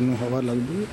ਤੈਨੂੰ ਹਵਾ ਲੱਗਦੀ ਹੈ?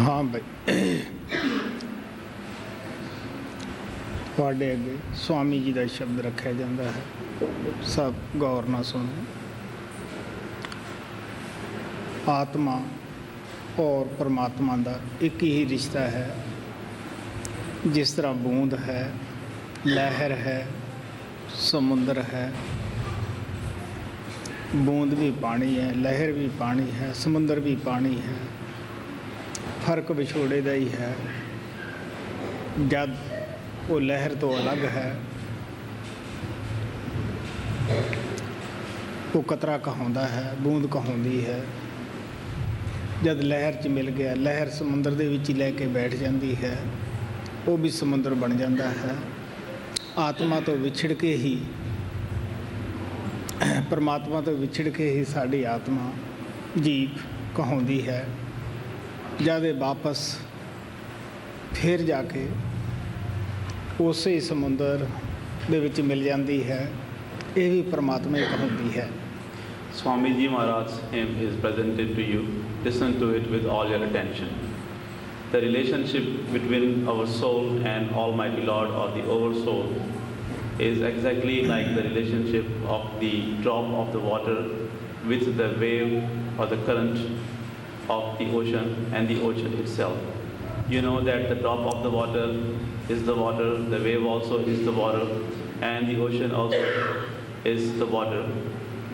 हाँ भाई, ਤੁਹਾਡੇ ਅੱਗੇ स्वामी जी का शब्द रखा जाता है, सब गौर ना सुनो। आत्मा और परमात्मा का एक ही रिश्ता है। जिस तरह बूंद है, लहर है, समुंदर है। बूंद भी पानी है, लहर भी पानी है, समुंदर भी पानी है। फर्क विछोड़े का ही है। जब वो लहर तो अलग है, वो कतरा कहाउंदा है, बूंद कहाउंदी है। जब लहर च मिल गया, लहर समुंदर दे विच लैके बैठ जाती है, वो भी समुंदर बन जाता है। आत्मा तो विछड़ के ही, परमात्मा तो विछड़ के ही साड़ी आत्मा जीव कहाउंदी है। जब वापस फिर जाके उस ही समुंदर दे विच मिल जाती है, ये भी परमात्मा ही कहाउंदी है। Swami Ji Maharaj's hymn is presented to you. Listen to it with all your attention. The relationship between our soul and Almighty Lord, or the Oversoul, is exactly like the relationship of the drop of the water with the wave or the current of the ocean and the ocean itself. You know that the drop of the water is the water, the wave also is the water, and the ocean also is the water.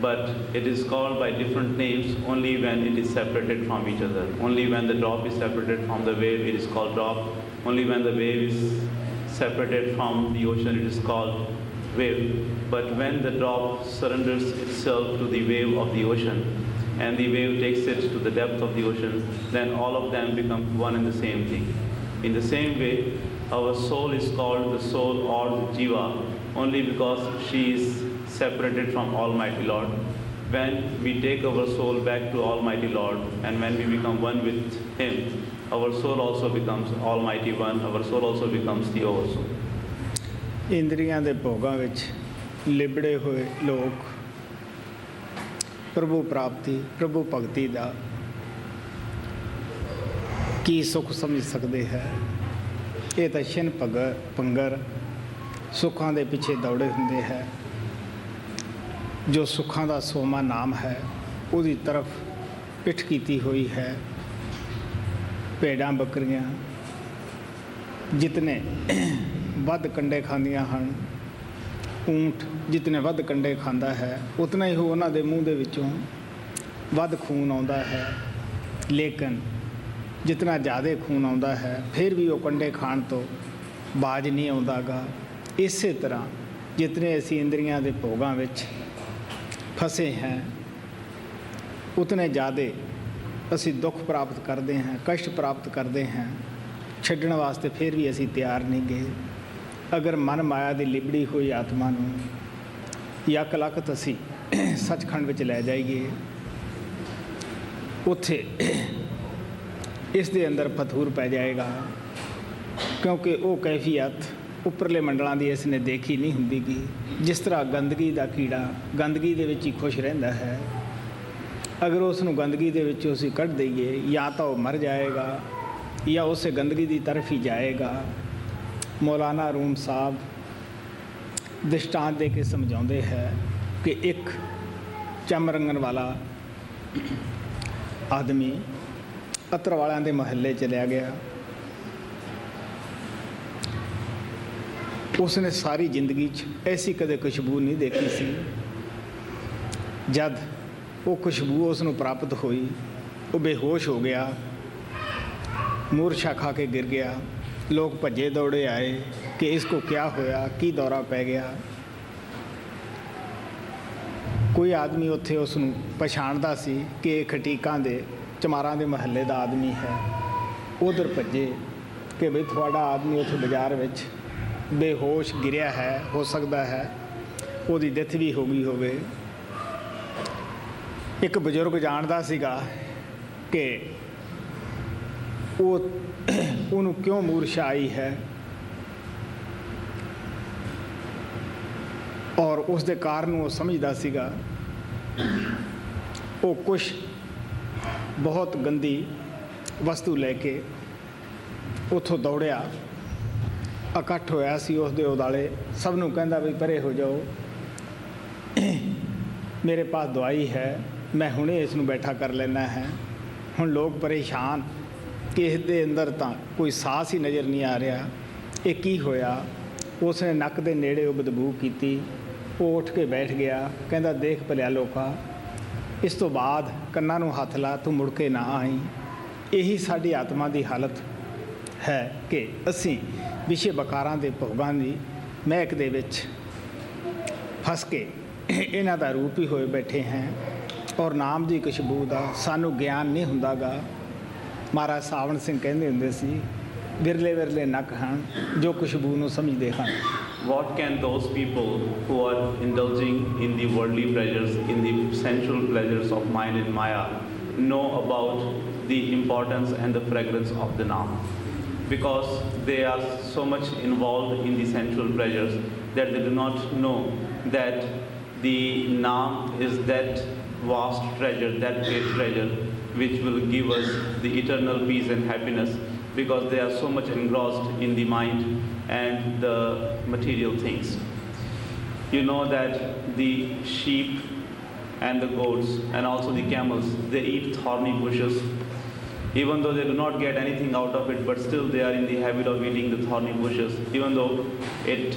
but it is called by different names only when it is separated from each other. Only when the drop is separated from the wave, it is called drop. Only when the wave is separated from the ocean, it is called wave. But when the drop surrenders itself to the wave of the ocean, and the wave takes it to the depth of the ocean, then all of them become one and the same thing. In the same way, our soul is called the soul or the jiva only because she is separated from Almighty Lord. When we take our soul back to Almighty Lord, and when we become one with Him, our soul also becomes Almighty One, our soul also becomes the Oversoul. ਇੰਦਰੀਆਂ ਦੇ ਭੋਗਾਂ ਵਿੱਚ ਲਿਬੜੇ ਹੋਏ ਲੋਕ ਪ੍ਰਭੂ ਪ੍ਰਾਪਤੀ, ਪ੍ਰਭੂ ਭਗਤੀ ਦਾ ਕੀ ਸੁੱਖ ਸਮਝ ਸਕਦੇ ਹੈ? ਇਹ ਤਾਂ ਛਿਨ ਪੰਗਰ ਸੁੱਖਾਂ ਦੇ ਪਿੱਛੇ ਦੌੜੇ ਹੁੰਦੇ ਹੈ। ਜੋ ਸੁੱਖਾਂ ਦਾ ਸੋਮਾ ਨਾਮ ਹੈ ਉਹਦੀ ਤਰਫ ਪਿੱਠ ਕੀਤੀ ਹੋਈ ਹੈ। ਭੇਡਾਂ ਬੱਕਰੀਆਂ ਜਿਤਨੇ ਵੱਧ ਕੰਡੇ ਖਾਂਦੀਆਂ ਹਨ, ਊਂਠ ਜਿਤਨੇ ਵੱਧ ਕੰਡੇ ਖਾਂਦਾ ਹੈ, ਉਤਨਾ ਹੀ ਉਹਨਾਂ ਦੇ ਮੂੰਹ ਦੇ ਵਿੱਚੋਂ ਵੱਧ ਖੂਨ ਆਉਂਦਾ ਹੈ। ਲੇਕਿਨ ਜਿਤਨਾ ਜ਼ਿਆਦਾ ਖੂਨ ਆਉਂਦਾ ਹੈ ਫਿਰ ਵੀ ਉਹ ਕੰਡੇ ਖਾਣ ਤੋਂ ਬਾਜ ਨਹੀਂ ਆਉਂਦਾ ਗਾ। ਇਸੇ ਤਰ੍ਹਾਂ ਜਿਤਨੇ ਅਸੀਂ ਇੰਦਰੀਆਂ ਦੇ ਭੋਗਾਂ ਵਿੱਚ ਫਸੇ हैं उतने ज़्यादा असी दुख प्राप्त करते हैं, कष्ट प्राप्त करते हैं। छड्डण वास्ते फिर भी असी तैयार नहीं गए। अगर मन माया की लिबड़ी हुई आत्मा नूं यक लखत असी सचखंड विच लै जाइए, उत्थे इस दे अंदर फतूर पै जाएगा, क्योंकि वो कैफियत उपरले मंडलों की इसने देखी नहीं हुंदी गी। जिस तरह गंदगी का कीड़ा गंदगी दे विच ही खुश रहिंदा है, अगर उसनूं गंदगी दे विचों असीं कढ दईए या तो मर जाएगा या उस गंदगी की तरफ ही जाएगा। मौलाना रूम साहब दृष्टांत दे के समझाउंदे है कि एक चम रंगन वाला आदमी अतर वालियां दे महल्ले चलिया गया। उसने सारी जिंदगी ऐसी कदे खुशबू नहीं देखी सी। जब वो खुशबू उसनूं प्राप्त हुई, वो बेहोश हो गया, मूर्छा खा के गिर गया। लोग भजे दौड़े आए कि इसको क्या होया, की दौरा पै गया। कोई आदमी उत्थे उसनूं पछाणदा सी कि ये खटीकां दे चमारां दे महल्ले दा आदमी है। उधर भजे कि बई तुहाडा आदमी उत्थे बाजार विच बेहोश गिरिया है, हो सकता है उसकी डेथ भी हो गई होवे। एक बजुर्ग जानता सीगा कि वो उन्होंने क्यों मूर्छा आई है और उसके कारण वो समझदा सीगा। वो कुछ बहुत गंदी वस्तु लेके उतों दौड़िया, इकट्ठ होया सी उसदे उदाले, सबनों कहंदा भी परे हो जाओ, मेरे पास दवाई है, मैं हुणे इसनूं बैठा कर लेना है। हुण लोग परेशान कि इसदे अंदर तां कोई सांस ही नज़र नहीं आ रहा, ये की होया। उसने नक दे नेड़े वो बदबू कीती, वो उठ के बैठ गया, कहंदा देख भलिया लोका, इस तो बाद कन्नां नूं हथ ला, तू मुड़ के ना आई। यही साडी आत्मा की हालत है कि असीं विषे बकारां दे भोगां दी महक दे विच फस के इन्हां दा रूप ही होए बैठे हैं और नाम की खुशबू का सानू ज्ञान नहीं हुंदा गा। महाराज सावण सिंह कहंदे हुंदे सी, विरले विरले नक हन जो खुशबू नूं समझदे हन। What can those people who are indulging in the worldly pleasures, in the sensual pleasures of mind and maya, know about the importance and the fragrance of the Naam? Because they are so much involved in the sensual pleasures that they do not know that the Naam is that vast treasure, that great treasure which will give us the eternal peace and happiness, because they are so much engrossed in the mind and the material things. You know that the sheep and the goats and also the camels, they eat thorny bushes. Even though they do not get anything out of it, but still they are in the habit of eating the thorny bushes, even though it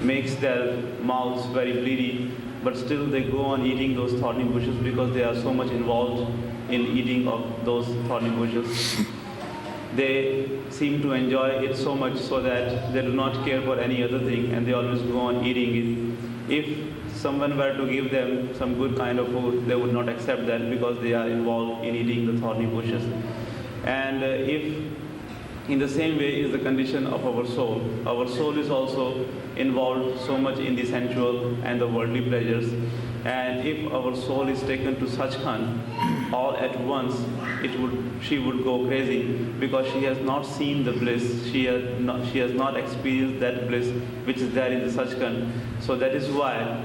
makes their mouths very bleedy, but still they go on eating those thorny bushes because they are so much involved in eating of those thorny bushes. They seem to enjoy it so much so that they do not care for any other thing, and they always go on eating it. If someone were to give them some good kind of food, they would not accept that because they are involved in eating the thorny bushes. And if in the same way is the condition of our soul. Our soul is also involved so much in the sensual and the worldly pleasures. And if our soul is taken to Sachkhand all at once, she would go crazy because she has not seen the bliss. She has not experienced that bliss which is there in the Sachkhand. So that is why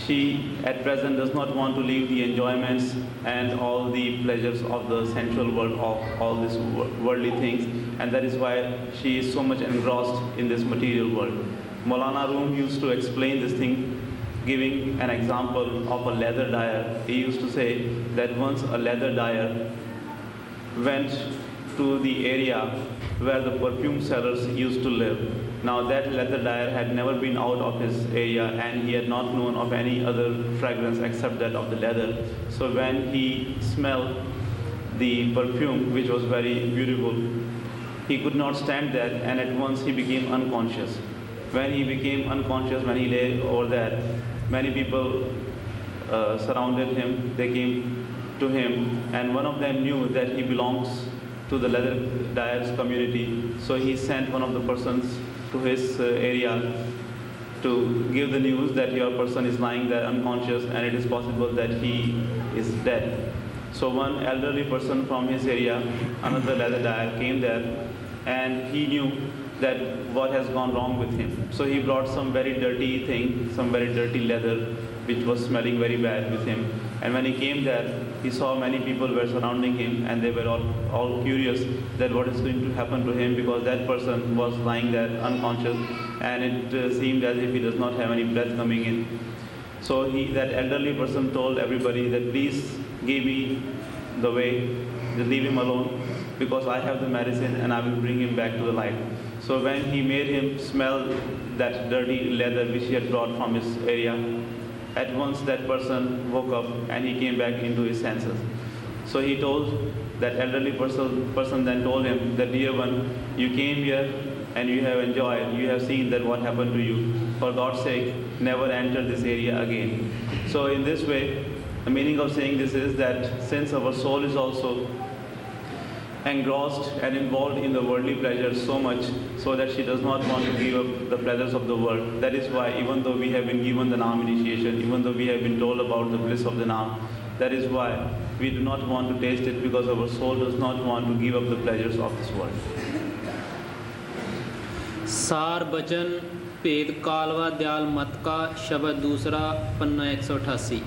she at present does not want to leave the enjoyments and all the pleasures of the sensual world, of all these worldly things, and that is why she is so much engrossed in this material world. Maulana Rum used to explain this thing, giving an example of a leather dyer. He used to say that once a leather dyer went to the area where the perfume sellers used to live. Now that leather dyer had never been out of his area, and he had not known of any other fragrance except that of the leather. So when he smelled the perfume, which was very beautiful, he could not stand that, and at once he became unconscious. When he became unconscious, when he lay over there, many people surrounded him. They came to him, and one of them knew that he belongs to the leather dyer's community. So he sent one of the persons to his area to give the news that your person is lying there unconscious, and it is possible that he is dead. So one elderly person from his area, another leather dyer, came there, and he knew that what has gone wrong with him. So he brought some very dirty thing, some very dirty leather, which was smelling very bad with him. And when he came there, he saw many people were surrounding him, and they were all curious that what is going to happen to him, because that person was lying there unconscious, and it seemed as if he does not have any breath coming in. So that elderly person told everybody that please give me the way, just leave him alone, because I have the medicine and I will bring him back to the light. So when he made him smell that dirty leather which he had brought from his area, at once that person woke up and he came back into his senses. So he told that elderly person then told him that, dear one, you came here and you have enjoyed, you have seen that what happened to you. For God's sake, never enter this area again. So in this way, the meaning of saying this is that since our soul is also engrossed and involved in the worldly pleasures so much so that she does not want to give up the pleasures of the world. That is why even though we have been given the Naam initiation, even though we have been told about the bliss of the Naam, that is why we do not want to taste it, because our soul does not want to give up the pleasures of this world. सार बचन भेद कालवा दयाल मत का शब्द दूसरा पन्ना 188।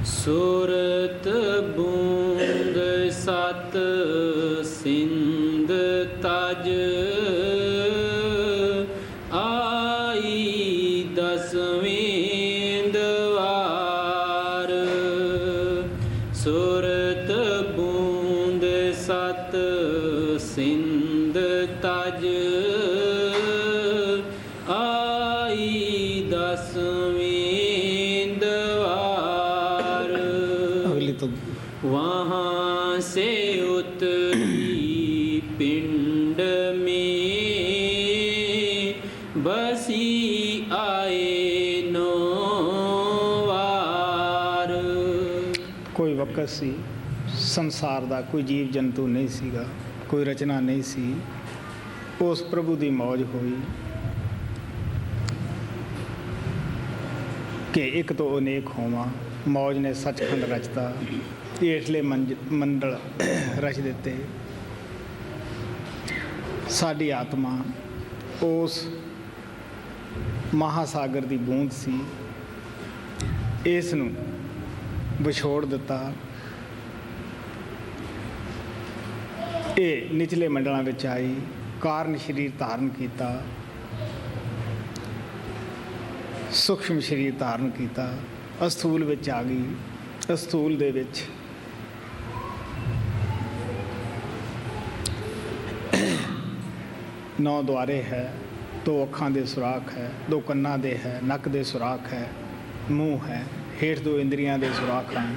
सूरत बूंद सत सिंध तज आई दसवें दवार। सूरत बूंद सत सिंध तज आई दसवें वहाँ से उतरी पिंड में बसी आए नौवार। कोई वक़्त सी संसार दा कोई जीव जंतु नहीं सीगा, कोई रचना नहीं सी, उस प्रभु दी मौज होई कि एक तो अनेक होवां। मौज ने सचखंड रचता, हेठले मंडल रच दिते। साडी आत्मा उस महासागर दी बूंद सी, इस नूं विछोड़ दिता। ये निचले मंडलों विच आई, कारण शरीर धारण किया, सूक्ष्म शरीर धारण किया, अस्थूल विच आ गई। अस्थूल दे विच नौ द्वारे है, दो अखां दे सुराख है, दो कन्नां दे है, नक दे सुराख है, ਮੂੰਹ ਹੈ, ਹੇਠ ਦੋ ਇੰਦਰੀਆਂ ਦੇ ਸੁਰਾਖ ਹਨ।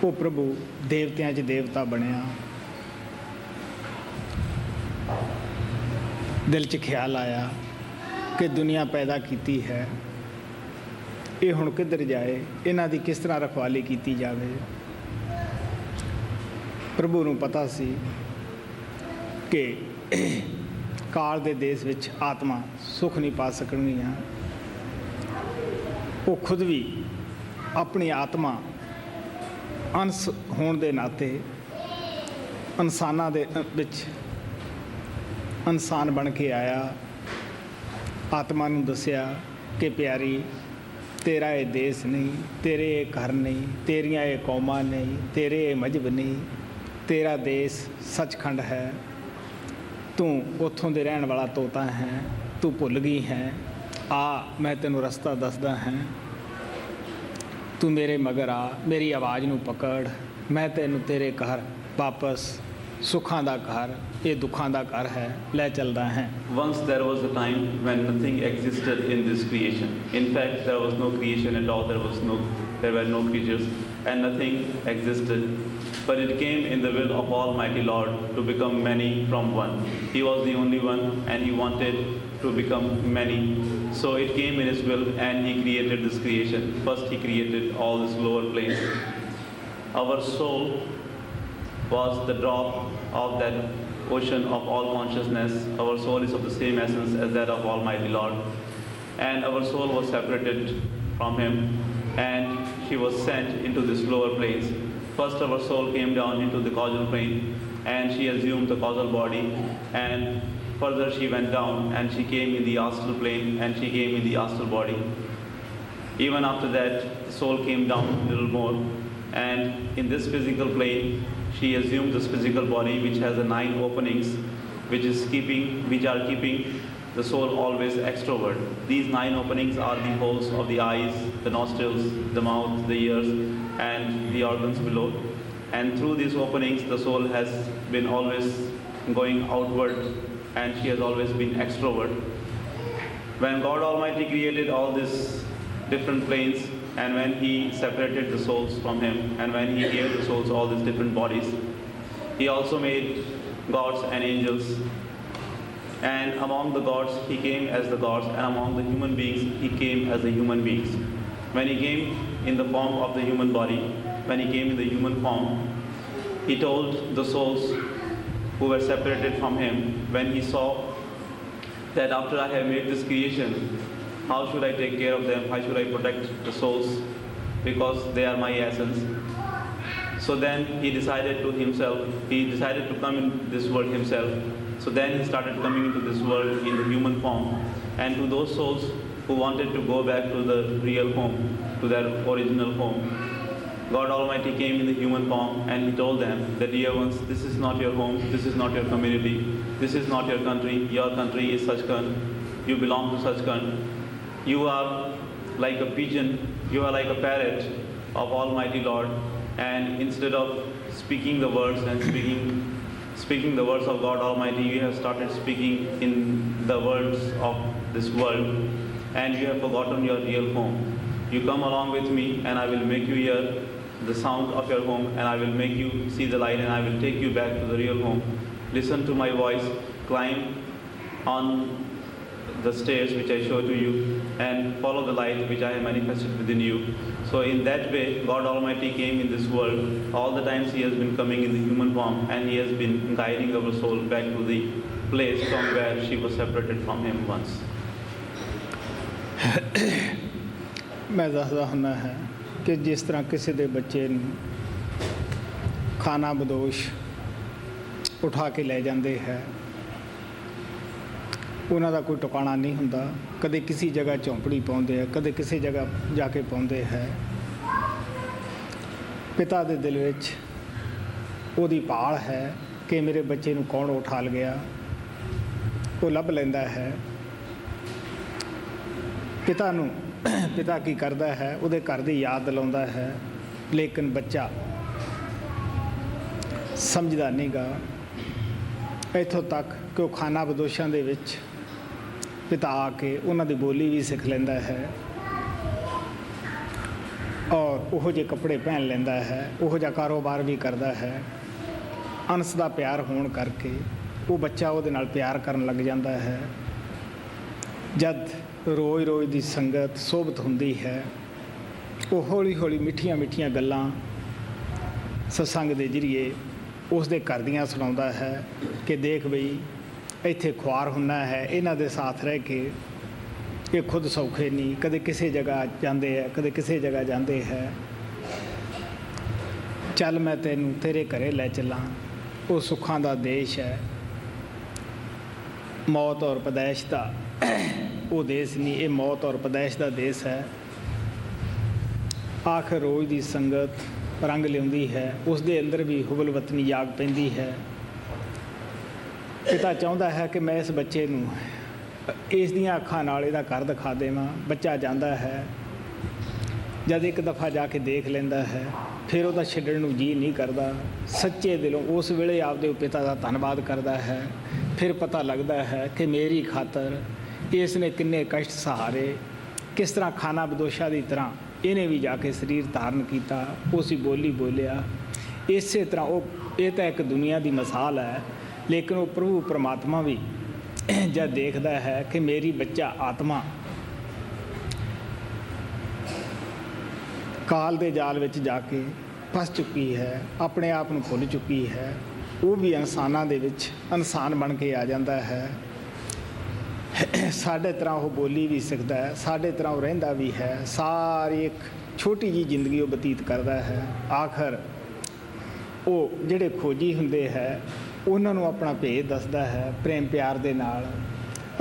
ਉਹ ਪ੍ਰਭੂ ਦੇਵਤਿਆਂ 'ਚ ਦੇਵਤਾ ਬਣਿਆ। ਦਿਲ 'ਚ ਖਿਆਲ ਆਇਆ ਕਿ ਦੁਨੀਆ ਪੈਦਾ ਕੀਤੀ ਹੈ, ਇਹ ਹੁਣ ਕਿੱਧਰ ਜਾਏ, ਇਹਨਾਂ ਦੀ ਕਿਸ ਤਰ੍ਹਾਂ ਰਖਵਾਲੀ ਕੀਤੀ ਜਾਵੇ। ਪ੍ਰਭੂ ਨੂੰ ਪਤਾ ਸੀ ਕਿ ਕਾਲ ਦੇ ਦੇਸ਼ ਵਿੱਚ ਆਤਮਾ ਸੁੱਖ ਨਹੀਂ ਪਾ ਸਕਣਗੀਆਂ। ਉਹ ਖੁਦ ਵੀ ਆਪਣੀ ਆਤਮਾ ਅੰਸ਼ ਹੋਣ ਦੇ ਨਾਤੇ ਇਨਸਾਨਾਂ ਦੇ ਵਿੱਚ ਇਨਸਾਨ ਬਣ ਕੇ ਆਇਆ। ਆਤਮਾ ਨੂੰ ਦੱਸਿਆ ਕਿ ਪਿਆਰੀ, ਤੇਰਾ ਇਹ ਦੇਸ਼ ਨਹੀਂ, ਤੇਰੇ ਇਹ ਘਰ ਨਹੀਂ, ਤੇਰੀਆਂ ਇਹ ਕੌਮਾਂ ਨਹੀਂ, ਤੇਰੇ ਇਹ ਮਜ਼ਹਬ ਨਹੀਂ, ਤੇਰਾ ਦੇਸ਼ ਸੱਚਖੰਡ ਹੈ। ਤੂੰ ਉੱਥੋਂ ਦੇ ਰਹਿਣ ਵਾਲਾ ਤੋਤਾ ਹੈ, ਤੂੰ ਭੁੱਲ ਗਈ ਹੈ। ਆ ਮੈਂ ਤੈਨੂੰ ਰਸਤਾ ਦੱਸਦਾ ਹਾਂ, ਤੂੰ ਮੇਰੇ ਮਗਰ ਆ, ਮੇਰੀ ਆਵਾਜ਼ ਨੂੰ ਪਕੜ, ਮੈਂ ਤੈਨੂੰ ਤੇਰੇ ਘਰ ਵਾਪਸ ਸੁੱਖਾਂ ਦਾ ਘਰ, ਇਹ ਦੁੱਖਾਂ ਦਾ ਘਰ ਹੈ, ਲੈ ਚੱਲਦਾ ਹੈ। Once there was a time when nothing existed in this creation. In fact, there was no creation at all. There were no creatures, and nothing existed. But it came in the will of Almighty Lord to become many from one. He was the only one, and He wanted to become many. So it came in His will, and He created this creation. First, He created all these lower planes. Our soul was the drop of that ocean of all consciousness. Our soul is of the same essence as that of Almighty Lord. And our soul was separated from Him, and she was sent into these lower planes. First, our soul came down into the causal plane, and she assumed the causal body, and further she went down, and she came in the astral plane, and she came in the astral body. Even after that, the soul came down a little more, and in this physical plane, she assumed this physical body which has the 9 openings, which are keeping the soul always extrovert. These 9 openings are the holes of the eyes, the nostrils, the mouth, the ears, and the organs below. And through these openings, the soul has been always going outward, and she has always been extrovert. When God Almighty created all these different planes, and when He separated the souls from Him, and when He gave the souls all these different bodies, He also made gods and angels. And among the gods, He came as the gods, and among the human beings, He came as the human beings. When He came in the form of the human body, when He came in the human form, He told the souls who were separated from Him, when He saw that after I have made this creation, how should I take care of them? How should I protect the souls? Because they are my essence. So then He decided to come in this world Himself. So then He started coming into this world in the human form. And to those souls who wanted to go back to the real home, to their original home, God Almighty came in the human form, and He told them that, dear ones, this is not your home, this is not your community, this is not your country is Satsang, you belong to Satsang. You are like a pigeon, you are like a parrot of Almighty Lord, and instead of speaking the words and speaking the words of God Almighty, you have started speaking in the words of this world, and you have forgotten your real home. You come along with me, and I will make you hear the sound of your home, and I will make you see the light, and I will take you back to the real home. Listen to my voice, climb on the stairs which I show to you, and follow the light which I have manifested within you. So in that way, God Almighty came in this world. All the times He has been coming in the human form, and He has been guiding our soul back to the place from where she was separated from Him once. ਮੈਂ ਦੱਸਦਾ ਹੁੰਦਾ ਹੈ ਕਿ ਜਿਸ ਤਰ੍ਹਾਂ ਕਿਸੇ ਦੇ ਬੱਚੇ ਨੂੰ ਖਾਣਾ ਬਦੋਸ਼ ਉਠਾ ਕੇ ਲੈ ਜਾਂਦੇ ਹੈ, ਉਹਨਾਂ ਦਾ ਕੋਈ ਟਿਕਾਣਾ ਨਹੀਂ ਹੁੰਦਾ। ਕਦੇ ਕਿਸੇ ਜਗ੍ਹਾ ਝੌਂਪੜੀ ਪਾਉਂਦੇ ਆ, ਕਦੇ ਕਿਸੇ ਜਗ੍ਹਾ ਜਾ ਕੇ ਪਾਉਂਦੇ ਹੈ। ਪਿਤਾ ਦੇ ਦਿਲ ਵਿੱਚ ਉਹਦੀ ਭਾਲ ਹੈ ਕਿ ਮੇਰੇ ਬੱਚੇ ਨੂੰ ਕੌਣ ਉਠਾ ਗਿਆ। ਉਹ ਲੱਭ ਲੈਂਦਾ ਹੈ। ਪਿਤਾ ਕੀ ਕਰਦਾ ਹੈ, ਉਹਦੇ ਘਰ ਦੀ ਯਾਦ ਦਿਲਾਉਂਦਾ ਹੈ, ਲੇਕਿਨ ਬੱਚਾ ਸਮਝਦਾ ਨਹੀਂ ਗਾ। ਇੱਥੋਂ ਤੱਕ ਕਿ ਉਹ ਖਾਨਾ ਬਦੋਸ਼ਾਂ ਦੇ ਵਿੱਚ ਪਿਤਾ ਆ ਕੇ ਉਹਨਾਂ ਦੀ ਬੋਲੀ ਵੀ ਸਿੱਖ ਲੈਂਦਾ ਹੈ। ਔਰ ਉਹੋ ਜਿਹੇ ਕੱਪੜੇ ਪਹਿਨ ਲੈਂਦਾ ਹੈ, ਉਹੋ ਜਿਹਾ ਕਾਰੋਬਾਰ ਵੀ ਕਰਦਾ ਹੈ। ਅੰਸ ਦਾ ਪਿਆਰ ਹੋਣ ਕਰਕੇ ਉਹ ਬੱਚਾ ਉਹਦੇ ਨਾਲ ਪਿਆਰ ਕਰਨ ਲੱਗ ਜਾਂਦਾ ਹੈ। ਜਦ ਰੋਜ਼ ਰੋਜ਼ ਦੀ ਸੰਗਤ ਸੋਭਤ ਹੁੰਦੀ ਹੈ, ਉਹ ਹੌਲੀ ਹੌਲੀ ਮਿੱਠੀਆਂ ਮਿੱਠੀਆਂ ਗੱਲਾਂ ਸਤਸੰਗ ਦੇ ਜ਼ਰੀਏ ਉਸ ਦੇ ਘਰ ਦੀਆਂ ਸੁਣਾਉਂਦਾ ਹੈ ਕਿ ਦੇਖ ਬਈ ਇੱਥੇ ਖੁਆਰ ਹੁੰਦਾ ਹੈ, ਇਹਨਾਂ ਦੇ ਸਾਥ ਰਹਿ ਕੇ ਇਹ ਖੁਦ ਸੌਖੇ ਨਹੀਂ, ਕਦੇ ਕਿਸੇ ਜਗ੍ਹਾ ਜਾਂਦੇ ਹੈ, ਕਦੇ ਕਿਸੇ ਜਗ੍ਹਾ ਜਾਂਦੇ ਹੈ। ਚੱਲ ਮੈਂ ਤੈਨੂੰ ਤੇਰੇ ਘਰੇ ਲੈ ਚੱਲਾਂ, ਉਹ ਸੁੱਖਾਂ ਦਾ ਦੇਸ਼ ਹੈ, ਮੌਤ ਔਰ ਪੈਦਾਇਸ਼ ਦਾ ਉਹ ਦੇਸ਼ ਨਹੀਂ, ਇਹ ਮੌਤ ਔਰ ਪੈਦਾਇਸ਼ ਦਾ ਦੇਸ਼ ਹੈ। ਆਖਰ ਰੋਜ਼ ਦੀ ਸੰਗਤ ਰੰਗ ਲਿਆਉਂਦੀ ਹੈ, ਉਸ ਦੇ ਅੰਦਰ ਵੀ ਹੁਬਲ ਵਤਨੀ ਜਾਗ ਪੈਂਦੀ ਹੈ। ਪਿਤਾ ਚਾਹੁੰਦਾ ਹੈ ਕਿ ਮੈਂ ਇਸ ਬੱਚੇ ਨੂੰ ਇਸ ਦੀਆਂ ਅੱਖਾਂ ਨਾਲ ਇਹਦਾ ਘਰ ਦਿਖਾ ਦੇਵਾਂ। ਬੱਚਾ ਜਾਂਦਾ ਹੈ, ਜਦ ਇੱਕ ਦਫਾ ਜਾ ਕੇ ਦੇਖ ਲੈਂਦਾ ਹੈ, ਫਿਰ ਉਹਦਾ ਛੱਡਣ ਨੂੰ ਜੀ ਨਹੀਂ ਕਰਦਾ। ਸੱਚੇ ਦਿਲੋਂ ਉਸ ਵੇਲੇ ਆਪਦੇ ਪਿਤਾ ਦਾ ਧੰਨਵਾਦ ਕਰਦਾ ਹੈ। ਫਿਰ ਪਤਾ ਲੱਗਦਾ ਹੈ ਕਿ ਮੇਰੀ ਖਾਤਰ ਇਸ ਨੇ ਕਿੰਨੇ ਕਸ਼ਟ ਸਹਾਰੇ, ਕਿਸ ਤਰ੍ਹਾਂ ਖਾਨਾ ਬਦੋਸ਼ਾ ਦੀ ਤਰ੍ਹਾਂ ਇਹਨੇ ਵੀ ਜਾ ਕੇ ਸਰੀਰ ਧਾਰਨ ਕੀਤਾ, ਉਸੀ ਬੋਲੀ ਬੋਲਿਆ। ਇਸੇ ਤਰ੍ਹਾਂ ਇਹ ਤਾਂ ਇੱਕ ਦੁਨੀਆ ਦੀ ਮਿਸਾਲ ਹੈ, ਲੇਕਿਨ ਉਹ ਪ੍ਰਭੂ ਪਰਮਾਤਮਾ ਵੀ ਜਦ ਦੇਖਦਾ ਹੈ ਕਿ ਮੇਰੀ ਬੱਚਾ ਆਤਮਾ ਕਾਲ ਦੇ ਜਾਲ ਵਿੱਚ ਜਾ ਕੇ ਫਸ ਚੁੱਕੀ ਹੈ, ਆਪਣੇ ਆਪ ਨੂੰ ਭੁੱਲ ਚੁੱਕੀ ਹੈ, ਉਹ ਵੀ ਇਨਸਾਨਾਂ ਦੇ ਵਿੱਚ ਇਨਸਾਨ ਬਣ ਕੇ ਆ ਜਾਂਦਾ ਹੈ। ਸਾਡੇ ਤਰ੍ਹਾਂ ਉਹ ਬੋਲੀ ਵੀ ਸਕਦਾ ਹੈ, ਸਾਡੇ ਤਰ੍ਹਾਂ ਉਹ ਰਹਿੰਦਾ ਵੀ ਹੈ। ਸਾਰੀ ਇੱਕ ਛੋਟੀ ਜਿਹੀ ਜ਼ਿੰਦਗੀ ਉਹ ਬਤੀਤ ਕਰਦਾ ਹੈ। ਆਖਰ ਉਹ ਜਿਹੜੇ ਖੋਜੀ ਹੁੰਦੇ ਹੈ, ਉਹਨਾਂ ਨੂੰ ਆਪਣਾ ਭੇਦ ਦੱਸਦਾ ਹੈ ਪ੍ਰੇਮ ਪਿਆਰ ਦੇ ਨਾਲ।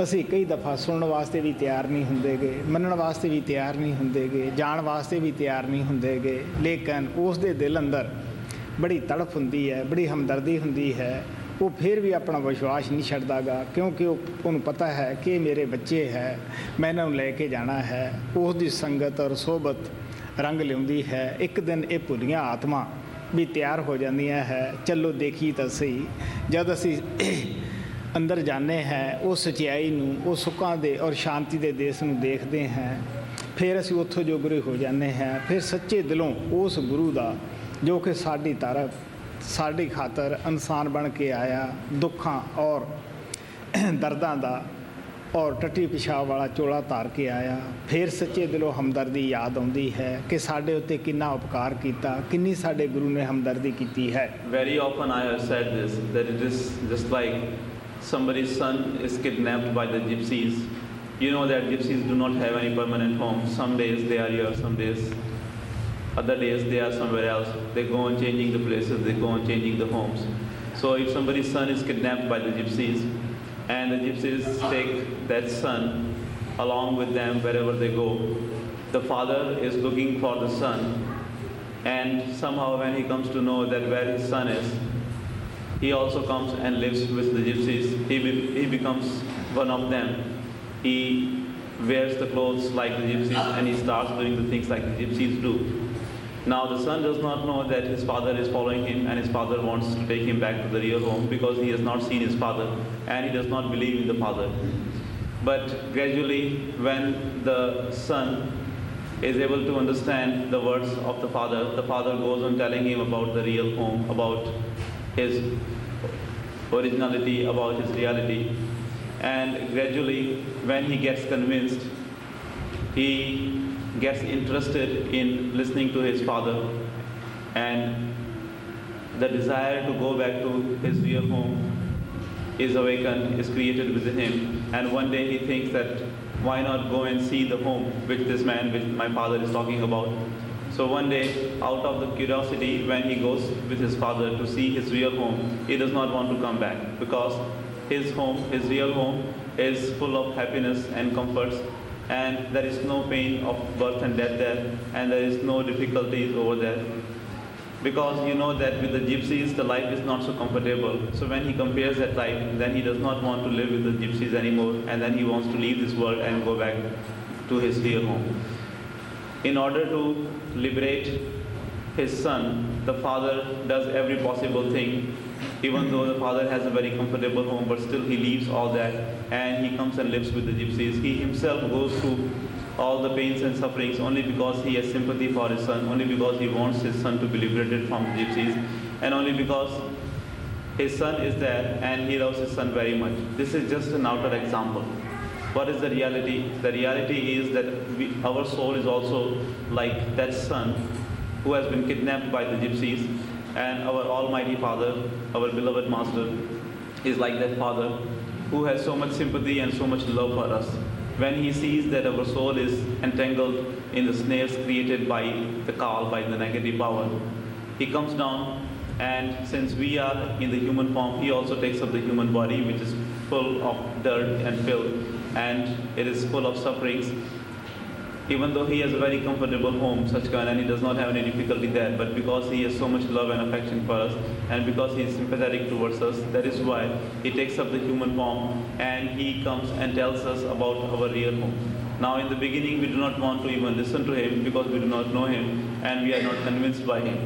ਅਸੀਂ ਕਈ ਦਫਾ ਸੁਣਨ ਵਾਸਤੇ ਵੀ ਤਿਆਰ ਨਹੀਂ ਹੁੰਦੇਗੇ, ਮੰਨਣ ਵਾਸਤੇ ਵੀ ਤਿਆਰ ਨਹੀਂ ਹੁੰਦੇਗੇ, ਜਾਣ ਵਾਸਤੇ ਵੀ ਤਿਆਰ ਨਹੀਂ ਹੁੰਦੇਗੇ, ਲੇਕਿਨ ਉਸ ਦੇ ਦਿਲ ਅੰਦਰ ਬੜੀ ਤੜਫ ਹੁੰਦੀ ਹੈ, ਬੜੀ ਹਮਦਰਦੀ ਹੁੰਦੀ ਹੈ। ਉਹ ਫਿਰ ਵੀ ਆਪਣਾ ਵਿਸ਼ਵਾਸ ਨਹੀਂ ਛੱਡਦਾਗਾ, ਕਿਉਂਕਿ ਉਹਨੂੰ ਪਤਾ ਹੈ ਕਿ ਇਹ ਮੇਰੇ ਬੱਚੇ ਹੈ, ਮੈਂ ਇਹਨਾਂ ਨੂੰ ਲੈ ਕੇ ਜਾਣਾ ਹੈ। ਉਸ ਦੀ ਸੰਗਤ ਔਰ ਸੋਹਬਤ ਰੰਗ ਲਿਆਉਂਦੀ ਹੈ। ਇੱਕ ਦਿਨ ਇਹ ਭੁੱਲੀਆਂ ਆਤਮਾ ਵੀ ਤਿਆਰ ਹੋ ਜਾਂਦੀਆਂ ਹੈ। ਚਲੋ ਦੇਖੀ ਤਾਂ ਸਹੀ, ਜਦ ਅਸੀਂ ਅੰਦਰ ਜਾਂਦੇ ਹਾਂ, ਉਹ ਸਚਾਈ ਨੂੰ, ਉਹ ਸੁੱਖਾਂ ਦੇ ਔਰ ਸ਼ਾਂਤੀ ਦੇ ਦੇਸ਼ ਨੂੰ ਦੇਖਦੇ ਹਾਂ, ਫਿਰ ਅਸੀਂ ਉੱਥੋਂ ਜੋਗਰੇ ਹੋ ਜਾਂਦੇ ਹਾਂ। ਫਿਰ ਸੱਚੇ ਦਿਲੋਂ ਉਸ ਗੁਰੂ ਦਾ ਜੋ ਕਿ ਸਾਡੀ ਖਾਤਰ ਇਨਸਾਨ ਬਣ ਕੇ ਆਇਆ, ਦੁੱਖਾਂ ਔਰ ਦਰਦਾਂ ਦਾ ਔਰ ਟੱਟੀ ਪਿਸ਼ਾਬ ਵਾਲਾ ਚੋਲਾ ਧਾਰ ਕੇ ਆਇਆ, ਫਿਰ ਸੱਚੇ ਦਿਲੋਂ ਹਮਦਰਦੀ ਯਾਦ ਆਉਂਦੀ ਹੈ ਕਿ ਸਾਡੇ ਉੱਤੇ ਕਿੰਨਾ ਉਪਕਾਰ ਕੀਤਾ, ਕਿੰਨੀ ਸਾਡੇ ਗੁਰੂ ਨੇ ਹਮਦਰਦੀ ਕੀਤੀ ਹੈ। Very often I have said this, that it is just like somebody's son is kidnapped by the gypsies. You know that gypsies do not have any permanent home. Some days they are here, some days, other days they are somewhere else. They go on changing the places, they go on changing the homes. So if somebody's son is kidnapped by the gypsies, and the gypsies take that son along with them wherever they go, the father is looking for the son, and somehow when he comes to know that where his son is, he also comes and lives with the gypsies. He becomes one of them. He wears the clothes like the gypsies, and he starts doing the things like the gypsies do. Now the son does not know that his father is following him, and his father wants to take him back to the real home because he has not seen his father and he does not believe in the father. But gradually, when the son is able to understand the words of the father goes on telling him about the real home, about his originality, about his reality. And gradually, when he gets convinced, he gets interested in listening to his father, and the desire to go back to his real home is awakened, is created within him. And one day he thinks that why not go and see the home which this man, which my father is talking about. So one day, out of the curiosity, when he goes with his father to see his real home, he does not want to come back because his home, his real home, is full of happiness and comforts, and there is no pain of birth and death there, and there is no difficulties over there. Because you know that with the gypsies, the life is not so comfortable. So when he compares that life, then he does not want to live with the gypsies anymore, and then he wants to leave this world and go back to his real home. In order to liberate his son, the father does every possible thing. Even though the father has a very comfortable home, but still he leaves all that and he comes and lives with the gypsies. He himself goes to all the pains and sufferings only because he has sympathy for his son, only because he wants his son to be liberated from the gypsies, and only because his son is there and he loves his son very much. This is just an outer example. What is the reality? The reality is that our soul is also like that son who has been kidnapped by the gypsies, and our Almighty Father, our beloved Master, is like that father who has so much sympathy and so much love for us. When he sees that our soul is entangled in the snares created by the Kal, by the negative power, he comes down, and since we are in the human form, he also takes up the human body, which is full of dirt and filth, and it is full of sufferings. Even though he has a very comfortable home, Sachkhand, and he does not have any difficulty there, but because he has so much love and affection for us, and because he is sympathetic towards us, that is why he takes up the human form and he comes and tells us about our real home. Now in the beginning we do not want to even listen to him because we do not know him and we are not convinced by him.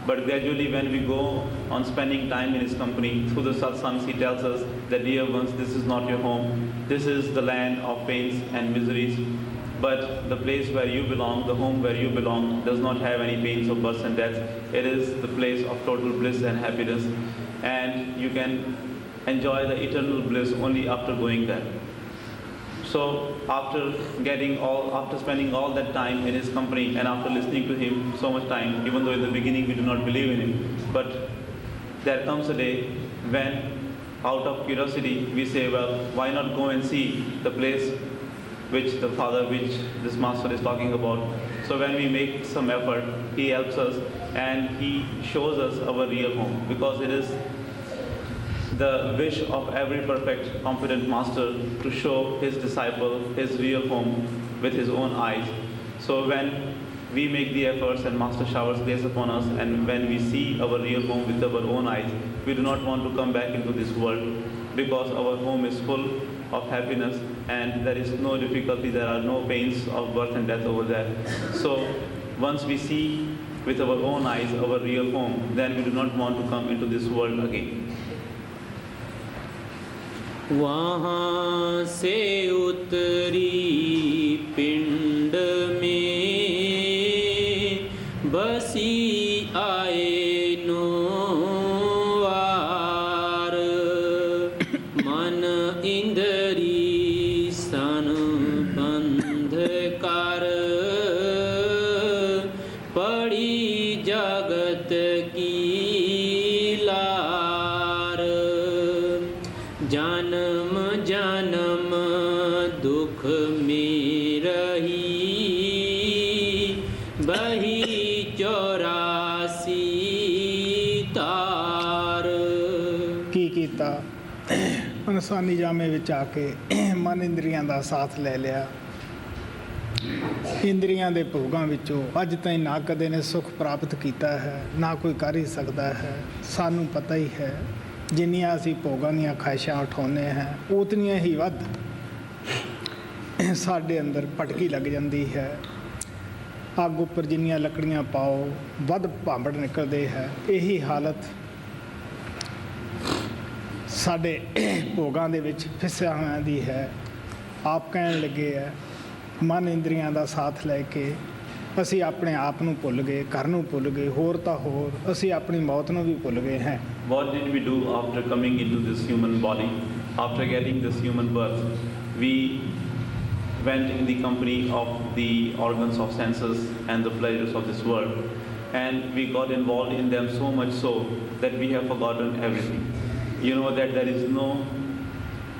But gradually when we go on spending time in his company, through the satsangs he tells us that, dear ones, this is not your home, this is the land of pains and miseries. But the place where you belong, the home where you belong, does not have any pains of birth and death. It is the place of total bliss and happiness. And you can enjoy the eternal bliss only after going there. So after spending all that time in his company and after listening to him so much time, even though in the beginning we do not believe in him, but there comes a day when out of curiosity we say, well, why not go and see the place which this master is talking about. So when we make some effort, he helps us and he shows us our real home, because it is the wish of every perfect, competent master to show his disciple his real home with his own eyes. So when we make the efforts and master showers grace upon us, and when we see our real home with our own eyes, we do not want to come back into this world, because our home is full of happiness and there is no difficulty, there are no pains of birth and death over there. So once we see with our own eyes our real home, then we do not want to come into this world again. वहाँ से उतरी पिंड में बसी आए no वार मन इंद्री सन बंध कर पड़ी जगत की लार जन्म जन्म दुख में रही बही 84 तार ਕੀ ਕੀਤਾ ਇਨਸਾਨੀ ਜਾਮੇ ਵਿੱਚ ਆ ਕੇ ਮਨ ਇੰਦਰੀਆਂ ਦਾ ਸਾਥ ਲੈ ਲਿਆ। ਇੰਦਰੀਆਂ ਦੇ ਭੋਗਾਂ ਵਿੱਚੋਂ ਅੱਜ ਤਾਈਂ ਨਾ ਕਦੇ ਨੇ ਸੁਖ ਪ੍ਰਾਪਤ ਕੀਤਾ ਹੈ, ਨਾ ਕੋਈ ਕਰ ਹੀ ਸਕਦਾ ਹੈ। ਸਾਨੂੰ ਪਤਾ ਹੀ ਹੈ ਜਿੰਨੀਆਂ ਅਸੀਂ ਭੋਗਾਂ ਦੀਆਂ ਖਾਹਿਸ਼ਾਂ ਉਠਾਉਂਦੇ ਹਾਂ, ਉਤਨੀਆਂ ਹੀ ਵੱਧ ਸਾਡੇ ਅੰਦਰ ਭਟਕੀ ਲੱਗ ਜਾਂਦੀ ਹੈ। ਅੱਗ ਉੱਪਰ ਜਿੰਨੀਆਂ ਲੱਕੜੀਆਂ ਪਾਓ ਵੱਧ ਭਾਂਬੜ ਨਿਕਲਦੇ ਹੈ। ਇਹੀ ਹਾਲਤ ਸਾਡੇ ਭੋਗਾਂ ਦੇ ਵਿੱਚ ਫਿਸਿਆ ਹੋਇਆਂ ਦੀ ਹੈ। ਆਪ ਕਹਿਣ ਲੱਗੇ ਹੈ, ਮਨ ਇੰਦਰੀਆਂ ਦਾ ਸਾਥ ਲੈ ਕੇ ਅਸੀਂ ਆਪਣੇ ਆਪ ਨੂੰ ਭੁੱਲ ਗਏ, ਘਰ ਨੂੰ ਭੁੱਲ ਗਏ, ਹੋਰ ਤਾਂ ਹੋਰ ਅਸੀਂ ਆਪਣੀ ਮੌਤ ਨੂੰ ਵੀ ਭੁੱਲ ਗਏ ਹਾਂ। What did we do after coming into this human body? After getting this human birth, we went in the company of the organs of senses and the pleasures of this world, and we got involved in them so much so that we have forgotten everything. You know that there is no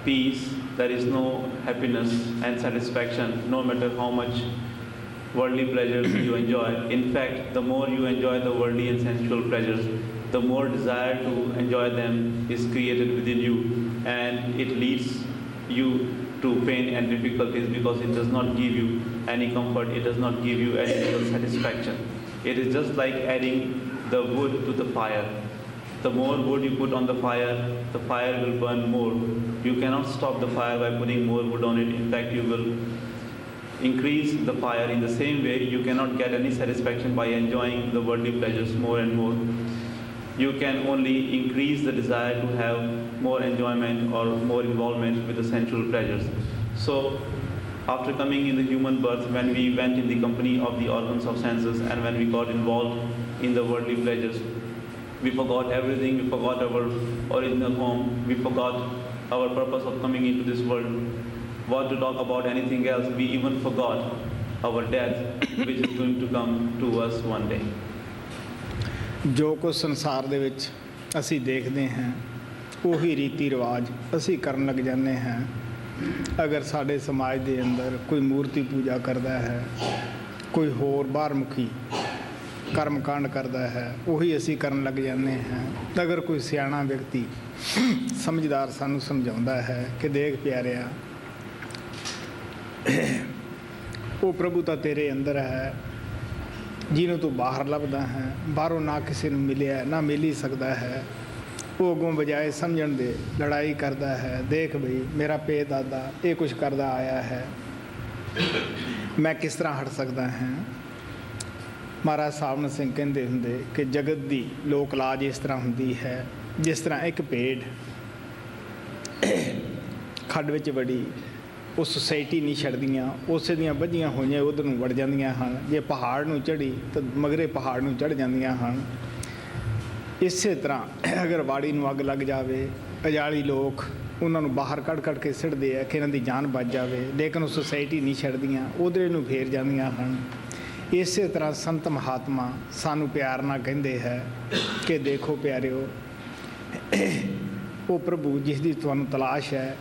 peace, there is no happiness and satisfaction, no matter how much worldly pleasures you enjoy. In fact, the more you enjoy the worldly and sensual pleasures, the more desire to enjoy them is created within you, and it leads you to pain and difficulties, because it does not give you any comfort, it does not give you any real satisfaction. It is just like adding the wood to the fire. The more wood you put on the fire will burn more. You cannot stop the fire by putting more wood on it. In fact, you will increase the fire. In the same way, you cannot get any satisfaction by enjoying the worldly pleasures more and more. You can only increase the desire to have more enjoyment or more involvement with the sensual pleasures. So After coming in the human birth, when we went in the company of the organs of senses and when we got involved in the worldly pleasures, we forgot everything, we forgot our original home, we forgot our purpose of coming into this world. What to talk about anything else? We even forgot our death, which is going to come to us one day. ਜੋ ਕੁਝ ਸੰਸਾਰ ਦੇ ਵਿੱਚ ਅਸੀਂ ਦੇਖਦੇ ਹਾਂ ਉਹੀ ਰੀਤੀ ਰਿਵਾਜ ਅਸੀਂ ਕਰਨ ਲੱਗ ਜਾਂਦੇ ਹਾਂ। ਅਗਰ ਸਾਡੇ ਸਮਾਜ ਦੇ ਅੰਦਰ ਕੋਈ ਮੂਰਤੀ ਪੂਜਾ ਕਰਦਾ ਹੈ, ਕੋਈ ਹੋਰ ਬਾਹਰਮੁਖੀ ਕਰਮ ਕਾਂਡ ਕਰਦਾ ਹੈ, ਉਹੀ ਅਸੀਂ ਕਰਨ ਲੱਗ ਜਾਂਦੇ ਹਾਂ। ਅਗਰ ਕੋਈ ਸਿਆਣਾ ਵਿਅਕਤੀ ਸਮਝਦਾਰ ਸਾਨੂੰ ਸਮਝਾਉਂਦਾ ਹੈ ਕਿ ਦੇਖ ਪਿਆਰਿਆ, ਉਹ ਪ੍ਰਭੂ ਤਾਂ ਤੇਰੇ ਅੰਦਰ ਹੈ ਜਿਹਨੂੰ ਤੂੰ ਬਾਹਰ ਲੱਭਦਾ ਹੈ, ਬਾਹਰੋਂ ਨਾ ਕਿਸੇ ਨੂੰ ਮਿਲਿਆ ਨਾ ਮਿਲ ਹੀ ਸਕਦਾ ਹੈ। ਉਹ ਅੱਗੋਂ ਬਜਾਏ ਸਮਝਣ ਦੇ ਲੜਾਈ ਕਰਦਾ ਹੈ, ਦੇਖ ਬਈ ਮੇਰਾ ਪੇ ਦਾਦਾ ਇਹ ਕੁਛ ਕਰਦਾ ਆਇਆ ਹੈ, ਮੈਂ ਕਿਸ ਤਰ੍ਹਾਂ ਹਟ ਸਕਦਾ ਹਾਂ। ਮਹਾਰਾਜ ਸਾਹਿਬ ਸਿੰਘ ਕਹਿੰਦੇ ਹੁੰਦੇ ਕਿ ਜਗਤ ਦੀ ਲੋਕ ਲਾਜ ਇਸ ਤਰ੍ਹਾਂ ਹੁੰਦੀ ਹੈ, ਜਿਸ ਤਰ੍ਹਾਂ ਇੱਕ ਭੇਡ ਖੱਡ ਵਿੱਚ ਵੜੀ, ਉਹ ਸੁਸਾਇਟੀ ਨਹੀਂ ਛੱਡਦੀਆਂ, ਉਸੇ ਦੀਆਂ ਬੱਝੀਆਂ ਹੋਈਆਂ ਉਧਰ ਨੂੰ ਵੜ ਜਾਂਦੀਆਂ ਹਨ। ਜੇ ਪਹਾੜ ਨੂੰ ਚੜ੍ਹੀ ਤਾਂ ਮਗਰੇ ਪਹਾੜ ਨੂੰ ਚੜ੍ਹ ਜਾਂਦੀਆਂ ਹਨ। ਇਸੇ ਤਰ੍ਹਾਂ ਅਗਰ ਵਾੜੀ ਨੂੰ ਅੱਗ ਲੱਗ ਜਾਵੇ, ਅਜਾਲੀ ਲੋਕ ਉਹਨਾਂ ਨੂੰ ਬਾਹਰ ਕੱਢ ਕੇ ਸਿੱਟਦੇ ਆ ਕਿ ਇਹਨਾਂ ਦੀ ਜਾਨ ਬਚ ਜਾਵੇ, ਲੇਕਿਨ ਉਹ ਸੁਸਾਇਟੀ ਨਹੀਂ ਛੱਡਦੀਆਂ, ਉਧਰੇ ਨੂੰ ਫੇਰ ਜਾਂਦੀਆਂ ਹਨ। ਇਸੇ ਤਰ੍ਹਾਂ ਸੰਤ ਮਹਾਤਮਾ ਸਾਨੂੰ ਪਿਆਰ ਨਾਲ ਕਹਿੰਦੇ ਹੈ ਕਿ ਦੇਖੋ ਪਿਆਰਿਓ, ਉਹ ਪ੍ਰਭੂ ਜਿਸ ਦੀ ਤੁਹਾਨੂੰ ਤਲਾਸ਼ ਹੈ,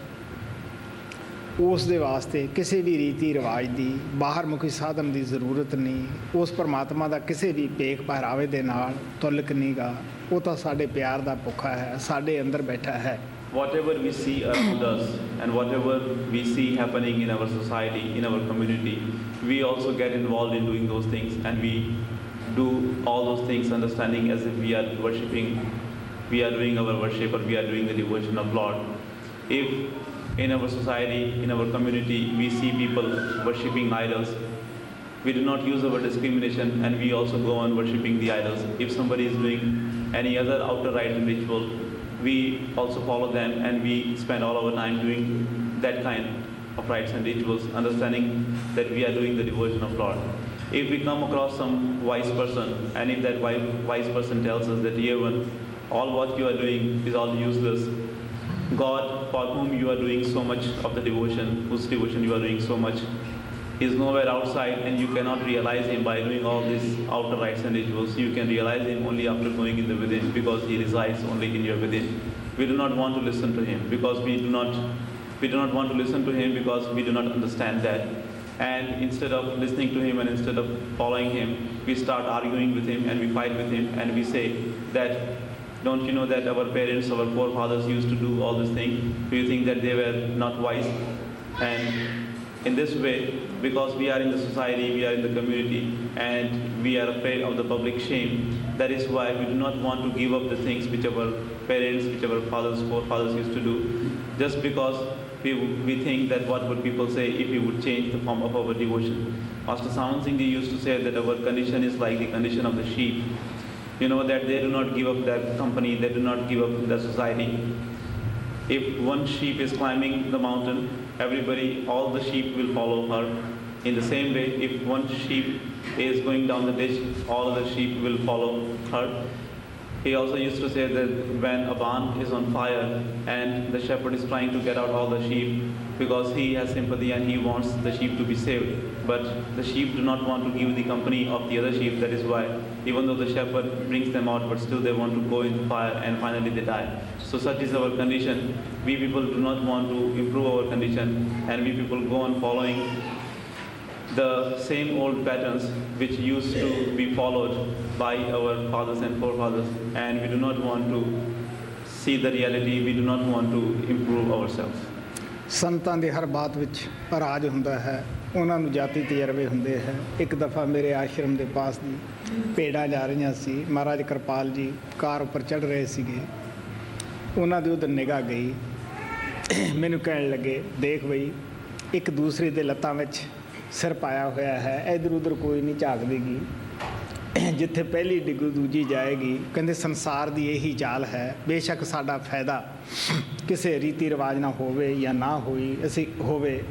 ਉਸ ਦੇ ਵਾਸਤੇ ਕਿਸੇ ਵੀ ਰੀਤੀ ਰਿਵਾਜ ਦੀ ਬਾਹਰਮੁਖੀ ਸਾਧਨ ਦੀ ਜ਼ਰੂਰਤ ਨਹੀਂ। ਉਸ ਪਰਮਾਤਮਾ ਦਾ ਕਿਸੇ ਵੀ ਭੇਖ ਪਹਿਰਾਵੇ ਦੇ ਨਾਲ ਤੁਲਕ ਨਹੀਂਗਾ। ਉਹ ਤਾਂ ਸਾਡੇ ਪਿਆਰ ਦਾ ਭੁੱਖਾ ਹੈ, ਸਾਡੇ ਅੰਦਰ ਬੈਠਾ ਹੈ। Whatever we see around us and whatever we see happening in our society, in our community, we also get involved in doing those things, and we do all those things understanding as if we are worshipping, we are doing our worship, or we are doing the devotion of Lord. If in our society, in our community, we see people worshipping idols, we do not use our discrimination and we also go on worshipping the idols. If somebody is doing any other outer rite and ritual, we also follow them and we spend all our time doing that kind of rites and rituals, understanding that we are doing the devotion of Lord. If we come across some wise person and if that wise person tells us that even all what you are doing is all useless, God for whom you are doing so much of the devotion, whose devotion you are doing so much, is nowhere outside, and you cannot realize him by doing all these outer rites and rituals. You can realize him only after going in the within, because he resides only in your within. We do not want to listen to him because we do not want to listen to him because we do not understand that. And instead of listening to him and instead of following him, we start arguing with him and we fight with him and we say that, don't you know that our parents, our forefathers used to do all this thing? Do you think that they were not wise? And in this way, because we are in the society, we are in the community, and we are afraid of the public shame, that is why we do not want to give up the things which our parents, which our forefathers used to do, just because we think that what would people say if we would change the form of our devotion. Master Sant Singh used to say that our condition is like the condition of the sheep. You know that they do not give up their company, they do not give up their society. If one sheep is climbing the mountain, all the sheep will follow her. In the same way, if one sheep is going down the ditch, all the sheep will follow her. He also used to say that when a barn is on fire and the shepherd is trying to get out all the sheep because he has sympathy and he wants the sheep to be saved, but the sheep do not want to give the company of the other sheep. That is why even though the shepherd brings them out, but still they want to go in the fire and finally they die. So such is our condition. We people do not want to improve our condition, and we people go on following the same old patterns which used to be followed by our fathers and forefathers, and we do not want to see the reality, we do not want to improve ourselves. ਸੰਤਾਂ ਦੀ ਹਰ ਬਾਤ ਵਿੱਚ ਰਾਜ ਹੁੰਦਾ ਹੈ, ਉਹਨਾਂ ਨੂੰ ਜਾਤੀ ਤਜਰਬੇ ਹੁੰਦੇ ਹੈ। ਇੱਕ ਦਫਾ ਮੇਰੇ ਆਸ਼ਰਮ ਦੇ ਪਾਸ ਦੀ ਭੇਡਾਂ ਜਾ ਰਹੀਆਂ ਸੀ। ਮਹਾਰਾਜ ਕਿਰਪਾਲ ਜੀ ਕਾਰ ਉੱਪਰ ਚੜ੍ਹ ਰਹੇ ਸੀਗੇ, ਉਹਨਾਂ ਦੀ ਉਧਰ ਨਿਗਾਹ ਗਈ। ਮੈਨੂੰ ਕਹਿਣ ਲੱਗੇ, ਦੇਖ ਬਈ ਇੱਕ ਦੂਸਰੇ ਦੇ ਲੱਤਾਂ ਵਿੱਚ ਸਿਰ ਪਾਇਆ ਹੋਇਆ ਹੈ, ਇੱਧਰ ਉੱਧਰ ਕੋਈ ਨਹੀਂ ਝਾਕ ਦੇਗੀ, ਜਿੱਥੇ ਪਹਿਲੀ ਡਿੱਗੂ ਦੂਜੀ ਜਾਏਗੀ। ਕਹਿੰਦੇ ਸੰਸਾਰ ਦੀ ਇਹੀ ਚਾਲ ਹੈ, ਬੇਸ਼ੱਕ ਸਾਡਾ ਫਾਇਦਾ ਕਿਸੇ ਰੀਤੀ ਰਿਵਾਜ ਨਾਲ ਹੋਵੇ ਜਾਂ ਨਾ ਹੋਈ ਅਸੀਂ ਹੋਵੇ,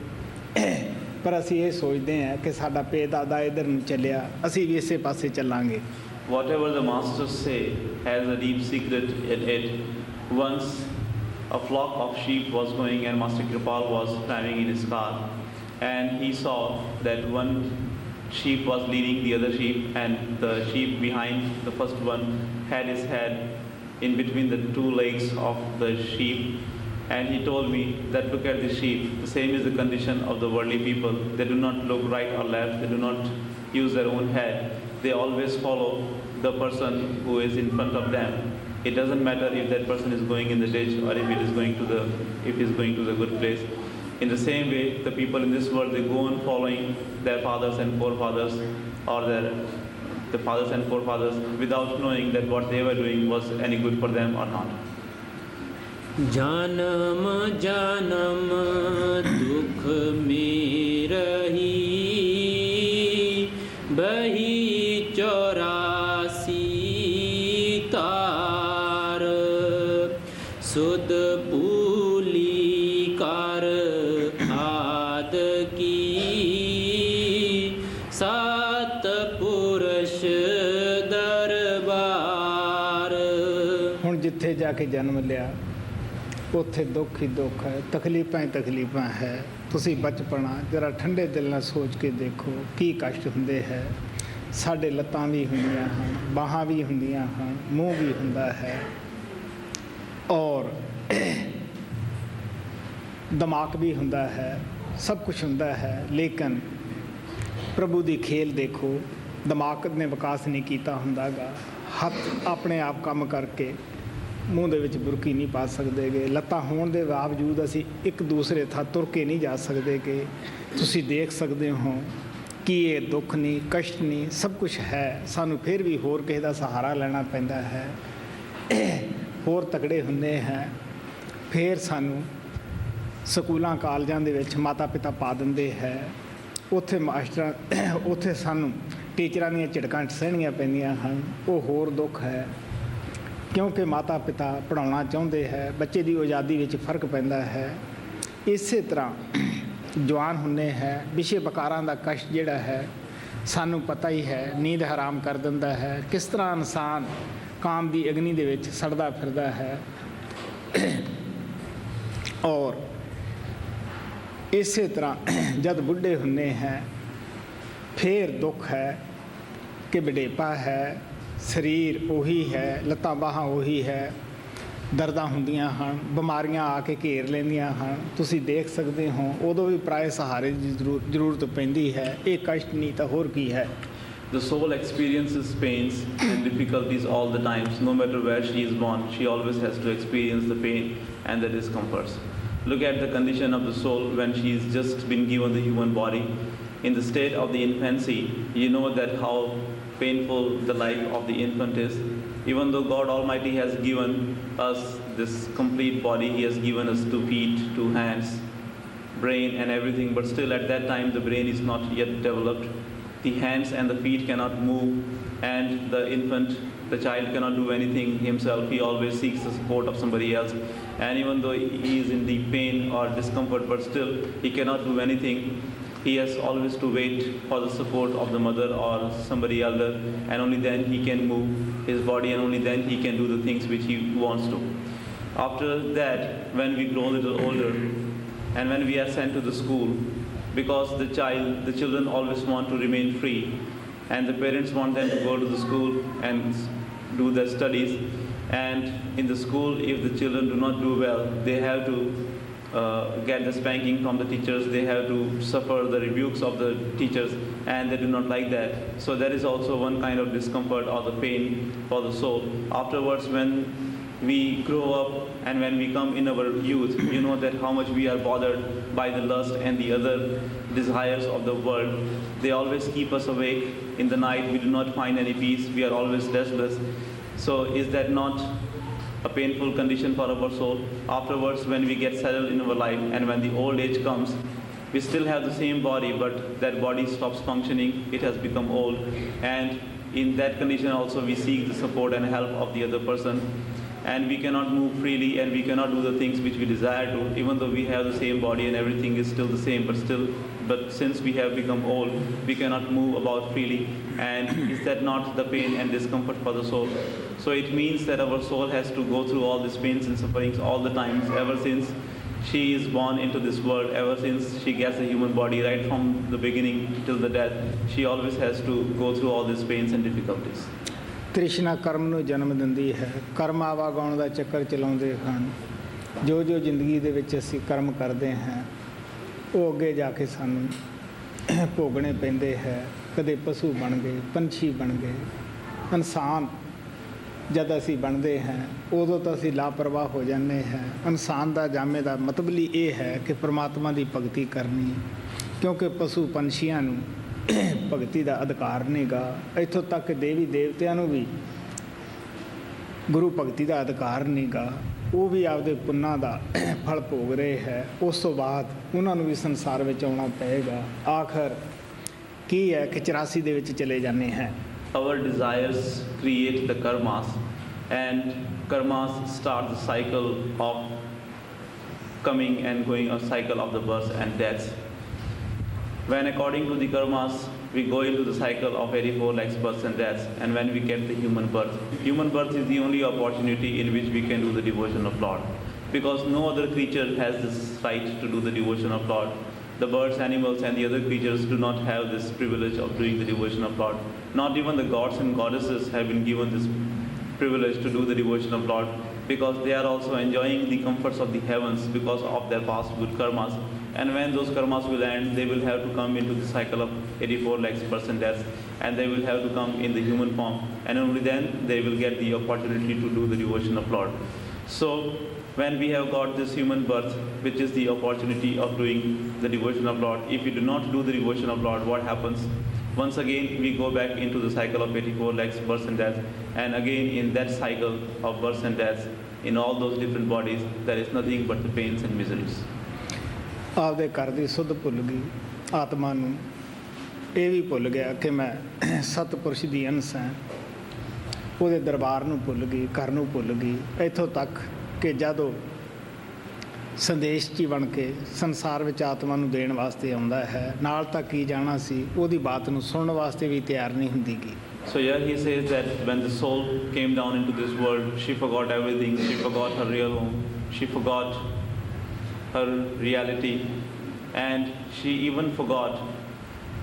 ਪਰ ਅਸੀਂ ਇਹ ਸੋਚਦੇ ਹਾਂ ਕਿ ਸਾਡਾ ਪੇ ਦਾਦਾ ਇੱਧਰ ਨੂੰ ਚੱਲਿਆ, ਅਸੀਂ ਵੀ ਇਸੇ ਪਾਸੇ ਚੱਲਾਂਗੇ। Whatever the masters say has a deep secret in it. Once a flock of sheep was going and Master Kripal was driving in his car, and he saw that one sheep was leading the other sheep, and the sheep behind the first one had his head in between the two legs of the sheep. And he told me that look at the sheep, the same is the condition of the worldly people. They do not look right or left, they do not use their own head. They always follow the person who is in front of them. It doesn't matter if that person is going in the ditch or if he's going to the good place. In the same way, the people in this world, they go on following their fathers and forefathers, or the fathers and forefathers, without knowing that what they were doing was any good for them or not. जन्म जन्म दुख में रही बही 84 तार सुध पूली कर आद की सात पुरुष दरबार। ਹੁਣ ਜਿੱਥੇ ਜਾ ਕੇ ਜਨਮ ਲਿਆ ਉੱਥੇ ਦੁੱਖ ਹੀ ਦੁੱਖ ਹੈ, ਤਕਲੀਫਾਂ ਹੀ ਤਕਲੀਫਾਂ ਹੈ। ਤੁਸੀਂ ਬਚਪਨਾ ਜਰਾ ਠੰਡੇ ਦਿਲ ਨਾਲ ਸੋਚ ਕੇ ਦੇਖੋ ਕੀ ਕਸ਼ਟ ਹੁੰਦੇ ਹੈ। ਸਾਡੇ ਲੱਤਾਂ ਵੀ ਹੁੰਦੀਆਂ ਹਨ, ਬਾਹਾਂ ਵੀ ਹੁੰਦੀਆਂ ਹਨ, ਮੂੰਹ ਵੀ ਹੁੰਦਾ ਹੈ, ਔਰ ਦਿਮਾਗ ਵੀ ਹੁੰਦਾ ਹੈ, ਸਭ ਕੁਝ ਹੁੰਦਾ ਹੈ। ਲੇਕਿਨ ਪ੍ਰਭੂ ਦੀ ਖੇਲ ਦੇਖੋ, ਦਿਮਾਗ ਨੇ ਵਿਕਾਸ ਨਹੀਂ ਕੀਤਾ ਹੁੰਦਾ ਗਾ। ਹੱਥ ਆਪਣੇ ਆਪ ਕੰਮ ਕਰਕੇ ਮੂੰਹ ਦੇ ਵਿੱਚ ਬੁਰਕੀ ਨਹੀਂ ਪਾ ਸਕਦੇ ਗੇ। ਲੱਤਾਂ ਹੋਣ ਦੇ ਬਾਵਜੂਦ ਅਸੀਂ ਇੱਕ ਦੂਸਰੇ ਥਾਂ ਤੁਰ ਕੇ ਨਹੀਂ ਜਾ ਸਕਦੇ ਗੇ। ਤੁਸੀਂ ਦੇਖ ਸਕਦੇ ਹੋ ਕਿ ਇਹ ਦੁੱਖ ਨਹੀਂ, ਕਸ਼ਟ ਨਹੀਂ, ਸਭ ਕੁਝ ਹੈ। ਸਾਨੂੰ ਫਿਰ ਵੀ ਹੋਰ ਕਿਸੇ ਦਾ ਸਹਾਰਾ ਲੈਣਾ ਪੈਂਦਾ ਹੈ, ਹੋਰ ਤਕੜੇ ਹੁੰਦੇ ਹੈ। ਫਿਰ ਸਾਨੂੰ ਸਕੂਲਾਂ ਕਾਲਜਾਂ ਦੇ ਵਿੱਚ ਮਾਤਾ ਪਿਤਾ ਪਾ ਦਿੰਦੇ ਹੈ। ਉੱਥੇ ਮਾਸਟਰਾਂ ਉੱਥੇ ਸਾਨੂੰ ਟੀਚਰਾਂ ਦੀਆਂ ਝਿੜਕਾਂ ਸਹਿਣੀਆਂ ਪੈਂਦੀਆਂ ਹਨ। ਉਹ ਹੋਰ ਦੁੱਖ ਹੈ, ਕਿਉਂਕਿ ਮਾਤਾ ਪਿਤਾ ਪੜ੍ਹਾਉਣਾ ਚਾਹੁੰਦੇ ਹੈ, ਬੱਚੇ ਦੀ ਆਜ਼ਾਦੀ ਵਿੱਚ ਫਰਕ ਪੈਂਦਾ ਹੈ। ਇਸੇ ਤਰ੍ਹਾਂ ਜਵਾਨ ਹੁੰਦੇ ਹੈ, ਵਿਸ਼ੇ ਵਿਕਾਰਾਂ ਦਾ ਕਸ਼ਟ ਜਿਹੜਾ ਹੈ ਸਾਨੂੰ ਪਤਾ ਹੀ ਹੈ, ਨੀਂਦ ਹਰਾਮ ਕਰ ਦਿੰਦਾ ਹੈ। ਕਿਸ ਤਰ੍ਹਾਂ ਇਨਸਾਨ ਕਾਮ ਦੀ ਅਗਨੀ ਦੇ ਵਿੱਚ ਸੜਦਾ ਫਿਰਦਾ ਹੈ। ਔਰ ਇਸੇ ਤਰ੍ਹਾਂ ਜਦ ਬੁੱਢੇ ਹੁੰਦੇ ਹੈ ਫਿਰ ਦੁੱਖ ਹੈ ਕਿ ਵਡੇਪਾ ਹੈ, ਸਰੀਰ ਉਹੀ ਹੈ, ਲੱਤਾਂ ਬਾਹਾਂ ਉਹੀ ਹੈ, ਦਰਦਾਂ ਹੁੰਦੀਆਂ ਹਨ, ਬਿਮਾਰੀਆਂ ਆ ਕੇ ਘੇਰ ਲੈਂਦੀਆਂ ਹਨ। ਤੁਸੀਂ ਦੇਖ ਸਕਦੇ ਹੋ ਉਦੋਂ ਵੀ ਪ੍ਰਾਏ ਸਹਾਰੇ ਦੀ ਜ਼ਰੂਰਤ ਪੈਂਦੀ ਹੈ। ਇਹ ਕਸ਼ਟ ਨਹੀਂ ਤਾਂ ਹੋਰ ਕੀ ਹੈ। The soul experiences pains and difficulties all the times. No matter where she is born, she always has to experience the pain and the discomforts. Look at the condition of the soul when she's just been given the human body. In the state of the infancy, you know that how painful the life of the infant is. Even though God Almighty has given us this complete body, He has given us 2 feet, 2 hands, brain and everything, but still at that time the brain is not yet developed. The hands and the feet cannot move, and the infant, the child cannot do anything himself. He always seeks the support of somebody else. And even though he is in deep pain or discomfort, but still he cannot do anything. He has always to wait for the support of the mother or somebody elder, and only then he can move his body, and only then he can do the things which he wants to. After that, when we grow a little older, and when we are sent to the school, because the children always want to remain free, and the parents want them to go to the school and do their studies. And in the school, if the children do not do well, they have to get the spanking from the teachers. They have to suffer the rebukes of the teachers, and they do not like that. So there is also one kind of discomfort or the pain for the soul. Afterwards, when we grow up and when we come in our youth, you know that how much we are bothered by the lust and the other desires of the world. They always keep us awake in the night. We do not find any peace. We are always restless. So is that not a painful condition for our soul? Afterwards, when we get settled in our life and when the old age comes, we still have the same body, but that body stops functioning. It has become old, and in that condition also we seek the support and help of the other person, and we cannot move freely, and we cannot do the things which we desire to, even though we have the same body and everything is still the same, but still but since we have become old, we cannot move about freely. And is that not the pain and discomfort for the soul? So it means that our soul has to go through all these pains and sufferings all the times, ever since she is born into this world, ever since she gets a human body, right from the beginning till the death. She always has to go through all these pains and difficulties. ਤ੍ਰਿਸ਼ਨਾ ਕਰਮ ਨੂੰ ਜਨਮ ਦਿੰਦੀ ਹੈ। ਕਰਮ ਆਵਾਗਾਉਣ ਦਾ ਚੱਕਰ ਚਲਾਉਂਦੇ ਹਨ। ਜੋ ਜੋ ਜ਼ਿੰਦਗੀ ਦੇ ਵਿੱਚ ਅਸੀਂ ਕਰਮ ਕਰਦੇ ਹਾਂ ਉਹ ਅੱਗੇ ਜਾ ਕੇ ਸਾਨੂੰ ਭੋਗਣੇ ਪੈਂਦੇ ਹੈ। ਕਦੇ ਪਸ਼ੂ ਬਣ ਗਏ, ਪੰਛੀ ਬਣ ਗਏ, ਇਨਸਾਨ ਜਦ ਅਸੀਂ ਬਣਦੇ ਹਾਂ ਉਦੋਂ ਤਾਂ ਅਸੀਂ ਲਾਪਰਵਾਹ ਹੋ ਜਾਂਦੇ ਹਾਂ। ਇਨਸਾਨ ਦਾ ਜਾਮੇ ਦਾ ਮਤਲਬ ਹੀ ਇਹ ਹੈ ਕਿ ਪਰਮਾਤਮਾ ਦੀ ਭਗਤੀ ਕਰਨੀ, ਕਿਉਂਕਿ ਪਸ਼ੂ ਪੰਛੀਆਂ ਨੂੰ ਭਗਤੀ ਦਾ ਅਧਿਕਾਰ ਨਹੀਂ ਗਾ। ਇੱਥੋਂ ਤੱਕ ਦੇਵੀ ਦੇਵਤਿਆਂ ਨੂੰ ਵੀ ਗੁਰੂ ਭਗਤੀ ਦਾ ਅਧਿਕਾਰ ਨਹੀਂ ਗਾ। ਉਹ ਵੀ ਆਪਦੇ ਪੁੰਨਾਂ ਦਾ ਫਲ ਭੋਗ ਰਹੇ ਹੈ। ਉਸ ਤੋਂ ਬਾਅਦ ਉਹਨਾਂ ਨੂੰ ਵੀ ਸੰਸਾਰ ਵਿੱਚ ਆਉਣਾ ਪਏਗਾ। ਆਖਰ ਕੀ ਹੈ ਕਿ 84 ਦੇ ਵਿੱਚ ਚਲੇ ਜਾਂਦੇ ਹੈ। Our desires create the karmas, and karmas start the cycle of coming and going, a cycle of the births and deaths. When according to the karmas, we go into the cycle of 84 lakhs births and deaths, and when we get the human birth is the only opportunity in which we can do the devotion of Lord, because no other creature has this right to do the devotion of Lord. The birds, animals and the other creatures do not have this privilege of doing the devotion of Lord. Not even the gods and goddesses have been given this privilege to do the devotion of Lord, because they are also enjoying the comforts of the heavens because of their past good karmas. And when those karmas will end, they will have to come into the cycle of 84 lakhs births and deaths, and they will have to come in the human form, and only then they will get the opportunity to do the devotion of Lord. So when we have got this human birth, which is the opportunity of doing the devotion of Lord, if we do not do the devotion of Lord, what happens? Once again we go back into the cycle of 84 lakhs births and deaths, and again in that cycle of births and deaths, in all those different bodies, there is nothing but the pains and miseries. ਆਪਦੇ ਘਰ ਦੀ ਸੁੱਧ ਭੁੱਲ ਗਈ ਆਤਮਾ ਨੂੰ। ਇਹ ਵੀ ਭੁੱਲ ਗਿਆ ਕਿ ਮੈਂ ਸਤਪੁਰਸ਼ ਦੀ ਅੰਸ਼ ਹਾਂ। ਉਹਦੇ ਦਰਬਾਰ ਨੂੰ ਭੁੱਲ ਗਈ, ਘਰ ਨੂੰ ਭੁੱਲ ਗਈ। ਇੱਥੋਂ ਤੱਕ ਕਿ ਜਦੋਂ ਸੰਦੇਸ਼ 'ਚ ਬਣ ਕੇ ਸੰਸਾਰ ਵਿੱਚ ਆਤਮਾ ਨੂੰ ਦੇਣ ਵਾਸਤੇ ਆਉਂਦਾ ਹੈ, ਨਾਲ ਤਾਂ ਕੀ ਜਾਣਾ ਸੀ, ਉਹਦੀ ਬਾਤ ਨੂੰ ਸੁਣਨ ਵਾਸਤੇ ਵੀ ਤਿਆਰ ਨਹੀਂ ਹੁੰਦੀ ਗੀ। So here he says that when the soul came down into this world, she forgot everything. She forgot her real home. She forgot her reality, and she even forgot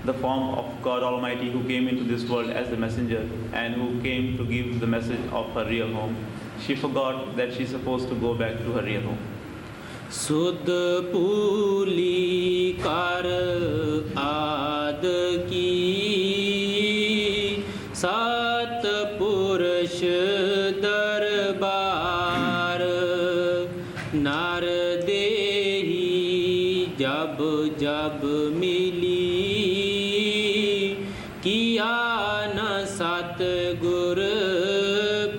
the form of God Almighty, who came into this world as the messenger and who came to give the message of her real home. She forgot that she's supposed to go back to her real home. सुध पूली कर आद की सात पुरुष दरबार नर देही जब जब मिली किया न सतगुर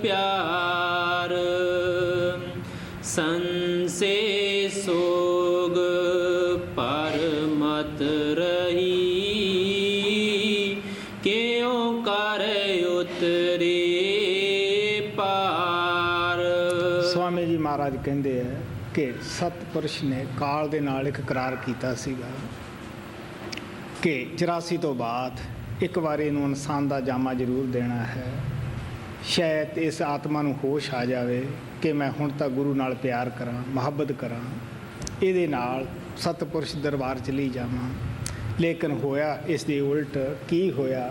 प्यार संसे सोग पर मत रही क्यों कर उतरे पार। स्वामी जी महाराज कहते हैं कि सतपुरुष ने काल दे नाल एक करार कीता सीगा कि 84 तो बाद एक बार इनू इंसान का जामा जरूर देना है। शायद इस आत्मा नू होश आ जाए कि मैं हुण तां गुरु नाल प्यार करां, मुहब्बत करां, इहदे नाल सतपुरुष दरबार चली जावां। लेकिन होया इस दे उल्ट। की होया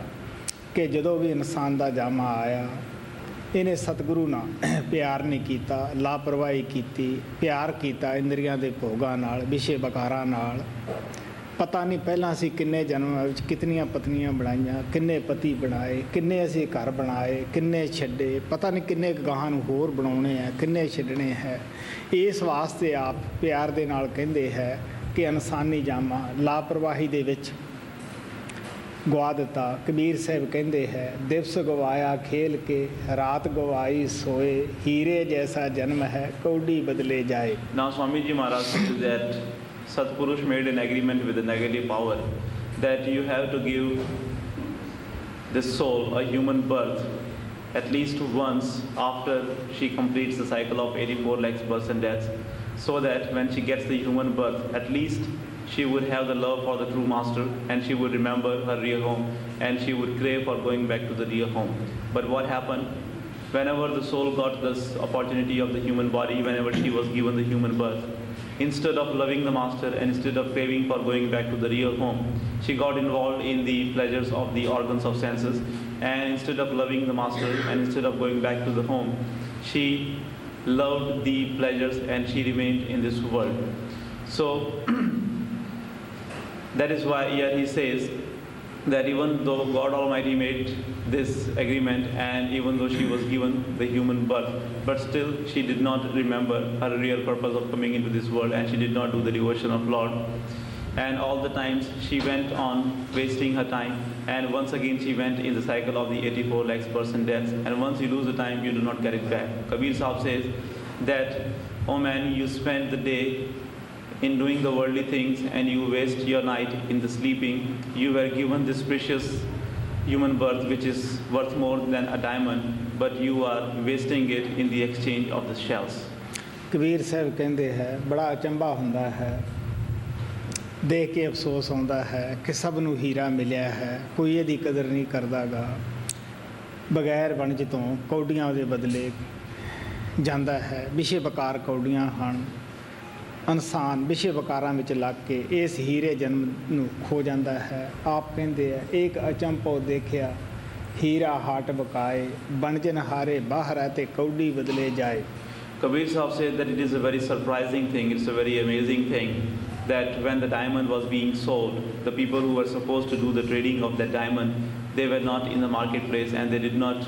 कि जदों भी इंसान का जामा आया, इन्हें सतगुरु नाल प्यार नहीं कीता, लापरवाही कीती। प्यार कीता इंद्रियां दे भोगां नाल, विषय बकारां नाल। पता नहीं पहला असी किन्ने जन्म विच कितनियां पत्नियां बनाईयां, किन्ने पति बनाए, किन्ने असी घर बनाए, किन्ने छड्डे, पता नहीं किन्ने गाहां नूं होर बनाउणे है, किन्ने छड्डणे है। इस वास्ते आप प्यार दे नाल कहिंदे है कि इंसानी जामा लापरवाही दे विच गवा दिता। कबीर साहब कहिंदे है दिवस गवाया खेल के रात गवाई सोए, हीरे जैसा जन्म है कौड़ी बदले जाए। Now Swami Ji Maharaj says that Satpurush made an agreement with the negative power that you have to give this soul a human birth at least once after she completes the cycle of 84 lakhs births and deaths, so that when she gets the human birth, at least she would have the love for the true master, and she would remember her real home, and she would crave for going back to the real home. But what happened? Whenever the soul got this opportunity of the human body, whenever she was given the human birth, instead of loving the master and instead of craving for going back to the real home, she got involved in the pleasures of the organs of senses, and instead of loving the master and instead of going back to the home, she loved the pleasures and she remained in this world. So that is why here he says that even though God Almighty made this agreement and even though she was given the human birth, but still she did not remember her real purpose of coming into this world, and she did not do the devotion of Lord. And all the times she went on wasting her time, and once again she went in the cycle of the 84 lakhs person deaths, and once you lose the time, you do not get it back. Kabir Sahib says that, oh man, you spend the day in doing the worldly things and you waste your night in the sleeping. You were given this precious human birth which is worth more than a diamond, but you are wasting it in the exchange of the shells. Kabir Sahib ਕਹਿੰਦੇ ਹੈ ਬੜਾ ਅਚੰਭਾ ਹੁੰਦਾ ਹੈ, ਦੇਖ ਕੇ ਅਫਸੋਸ ਆਉਂਦਾ ਹੈ ਕਿ ਸਭ ਨੂੰ ਹੀਰਾ ਮਿਲਿਆ ਹੈ, ਕੋਈ ਇਹਦੀ ਕਦਰ ਨਹੀਂ ਕਰਦਾ ਗਾ। ਬਗੈਰ ਵਣਜ ਤੋਂ ਕੌਡੀਆਂ ਉਹਦੇ ਬਦਲੇ ਜਾਂਦਾ ਹੈ। ਵਿਸ਼ੇ ਵਕਾਰ ਕੌਡੀਆਂ ਹਨ। ਇਨਸਾਨ ਵਿਸ਼ੇ ਵਕਾਰਾਂ ਵਿੱਚ ਲੱਗ ਕੇ ਇਸ ਹੀਰੇ ਜਨਮ ਨੂੰ ਖੋ ਜਾਂਦਾ ਹੈ। ਆਪ ਕਹਿੰਦੇ ਆ ਇੱਕ ਅਚੰਭੋ ਦੇਖਿਆ ਹੀਰਾ ਹਾਟ ਬਕਾਏ, ਬਣਜਨ ਹਾਰੇ ਬਾਹਰ ਹੈ ਤੇ ਕੌਡੀ ਬਦਲੇ ਜਾਏ। Kabir Sahib said that it is a very surprising thing, it's a very amazing thing that when the diamond was being sold, the people who were supposed to do the trading of that diamond, they were not in the marketplace and they did not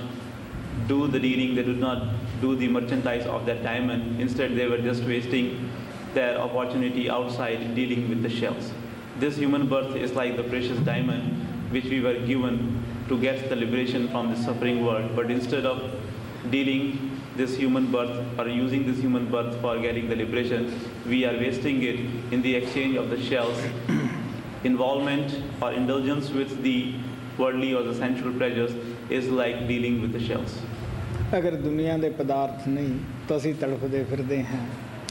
do the dealing, they did not do the merchandise of that diamond. Instead, they were just wasting their opportunity outside dealing with the shells. This human birth is like the precious diamond which we were given to get the liberation from the suffering world, but instead of dealing this human birth or using this human birth for getting the liberation, we are wasting it in the exchange of the shells. Involvement or indulgence with the worldly or the sensual pleasures is like dealing with the shells. ਅਗਰ ਦੁਨੀਆ ਦੇ ਪਦਾਰਥ ਨਹੀਂ ਤਾਂ ਅਸੀਂ ਤੜਫਦੇ ਫਿਰਦੇ ਹਾਂ।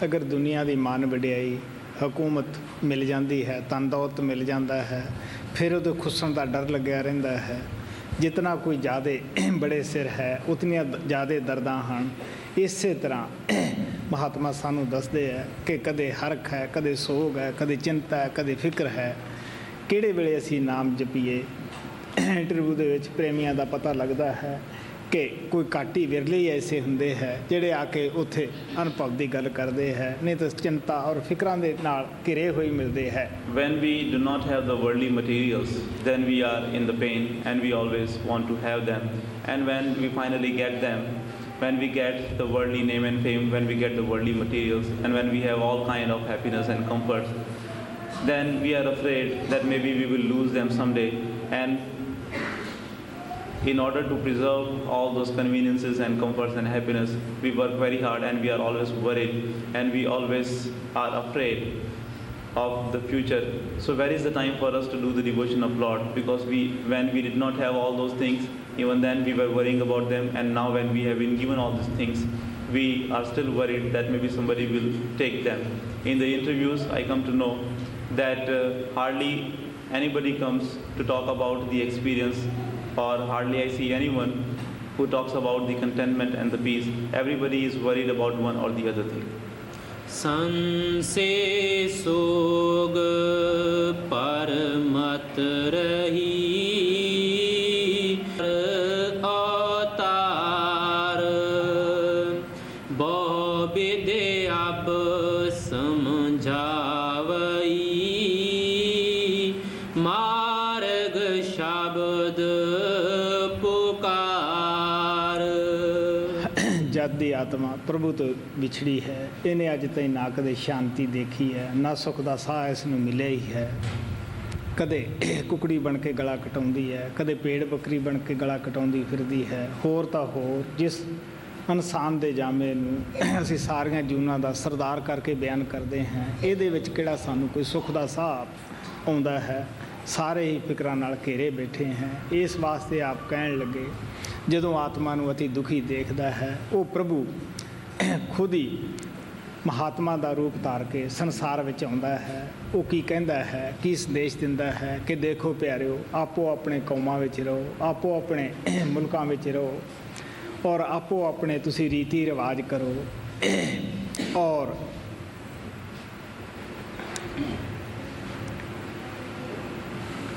ਅਗਰ ਦੁਨੀਆ ਦੀ ਮਾਨ ਵਡਿਆਈ ਹਕੂਮਤ ਮਿਲ ਜਾਂਦੀ ਹੈ, ਧਨ ਦੌਲਤ ਮਿਲ ਜਾਂਦਾ ਹੈ, ਫਿਰ ਉਹਦੇ ਖੁੱਸਣ ਦਾ ਡਰ ਲੱਗਿਆ ਰਹਿੰਦਾ ਹੈ। ਜਿਤਨਾ ਕੋਈ ਜ਼ਿਆਦਾ ਬੜੇ ਸਿਰ ਹੈ ਉਤਨੀਆਂ ਜ਼ਿਆਦਾ ਦਰਦਾਂ ਹਨ। ਇਸੇ ਤਰ੍ਹਾਂ ਮਹਾਤਮਾ ਸਾਨੂੰ ਦੱਸਦੇ ਹੈ ਕਿ ਕਦੇ ਹਰਖ ਹੈ, ਕਦੇ ਸੋਗ ਹੈ, ਕਦੇ ਚਿੰਤਾ ਹੈ, ਕਦੇ ਫਿਕਰ ਹੈ। ਕਿਹੜੇ ਵੇਲੇ ਅਸੀਂ ਨਾਮ ਜਪੀਏ। ਇੰਟਰਵਿਊ ਦੇ ਵਿੱਚ ਪ੍ਰੇਮੀਆਂ ਦਾ ਪਤਾ ਲੱਗਦਾ ਹੈ ਕਿ ਕੋਈ ਘੱਟ ਹੀ ਵਿਰਲੇ ਹੀ ਐਸੇ ਹੁੰਦੇ ਹੈ ਜਿਹੜੇ ਆ ਕੇ ਉੱਥੇ ਅਨੁਭਵ ਦੀ ਗੱਲ ਕਰਦੇ ਹੈ, ਨਹੀਂ ਤਾਂ ਚਿੰਤਾ ਔਰ ਫਿਕਰਾਂ ਦੇ ਨਾਲ ਘਿਰੇ ਹੋਏ ਮਿਲਦੇ ਹੈ। When we do not have the worldly materials, then we are in the pain and we always want to have them. And when we finally get them, when we get the worldly name and fame, when we get the worldly materials, and when we have all kind of happiness and comforts, then we are afraid that maybe we will lose them someday. And in order to preserve all those conveniences and comforts and happiness, we work very hard and we are always worried and we always are afraid of the future. So where is the time for us to do the devotion of Lord? Because when we did not have all those things, even then we were worrying about them, and now when we have been given all these things, we are still worried that maybe somebody will take them. In the interviews, I come to know that hardly anybody comes to talk about the experience, or hardly I see anyone who talks about the contentment and the peace. Everybody is worried about one or the other thing. संसे सोग परमत रही अवतार बहु विधि अब समझावई मार्ग शब्द ਜਦ ਦੀ ਆਤਮਾ ਪ੍ਰਭੂ ਤੋਂ ਵਿਛੜੀ ਹੈ, ਇਹਨੇ ਅੱਜ ਤਾਈਂ ਨਾ ਕਦੇ ਸ਼ਾਂਤੀ ਦੇਖੀ ਹੈ, ਨਾ ਸੁੱਖ ਦਾ ਸਾਹ ਇਸ ਨੂੰ ਮਿਲਿਆ ਹੀ ਹੈ। ਕਦੇ ਕੁਕੜੀ ਬਣ ਕੇ ਗਲਾ ਕਟਾਉਂਦੀ ਹੈ, ਕਦੇ ਪੇੜ ਬੱਕਰੀ ਬਣ ਕੇ ਗਲਾ ਕਟਾਉਂਦੀ ਫਿਰਦੀ ਹੈ। ਹੋਰ ਤਾਂ ਹੋਰ ਜਿਸ ਇਨਸਾਨ ਦੇ ਜਾਮੇ ਨੂੰ ਅਸੀਂ ਸਾਰੀਆਂ ਜੂਨਾਂ ਦਾ ਸਰਦਾਰ ਕਰਕੇ ਬਿਆਨ ਕਰਦੇ ਹਾਂ, ਇਹਦੇ ਵਿੱਚ ਕਿਹੜਾ ਸਾਨੂੰ ਕੋਈ ਸੁੱਖ ਦਾ ਸਾਹ ਆਉਂਦਾ ਹੈ। ਸਾਰੇ ਹੀ ਫਿਕਰਾਂ ਨਾਲ ਘੇਰੇ ਬੈਠੇ ਹੈ। ਇਸ ਵਾਸਤੇ ਆਪ ਕਹਿਣ ਲੱਗੇ ਜਦੋਂ ਆਤਮਾ ਨੂੰ ਅਤੀ ਦੁਖੀ ਦੇਖਦਾ ਹੈ, ਉਹ ਪ੍ਰਭੂ ਖੁਦ ਹੀ महात्मा का रूप धार के संसार विच आउंदा है। वो की कहंदा है, की संदेश दिंदा है कि देखो प्यारिओ, आपो अपने कौमां विच रहो, आपो अपने मुल्कां विच रहो और आपो अपने तुसी रीति रिवाज करो और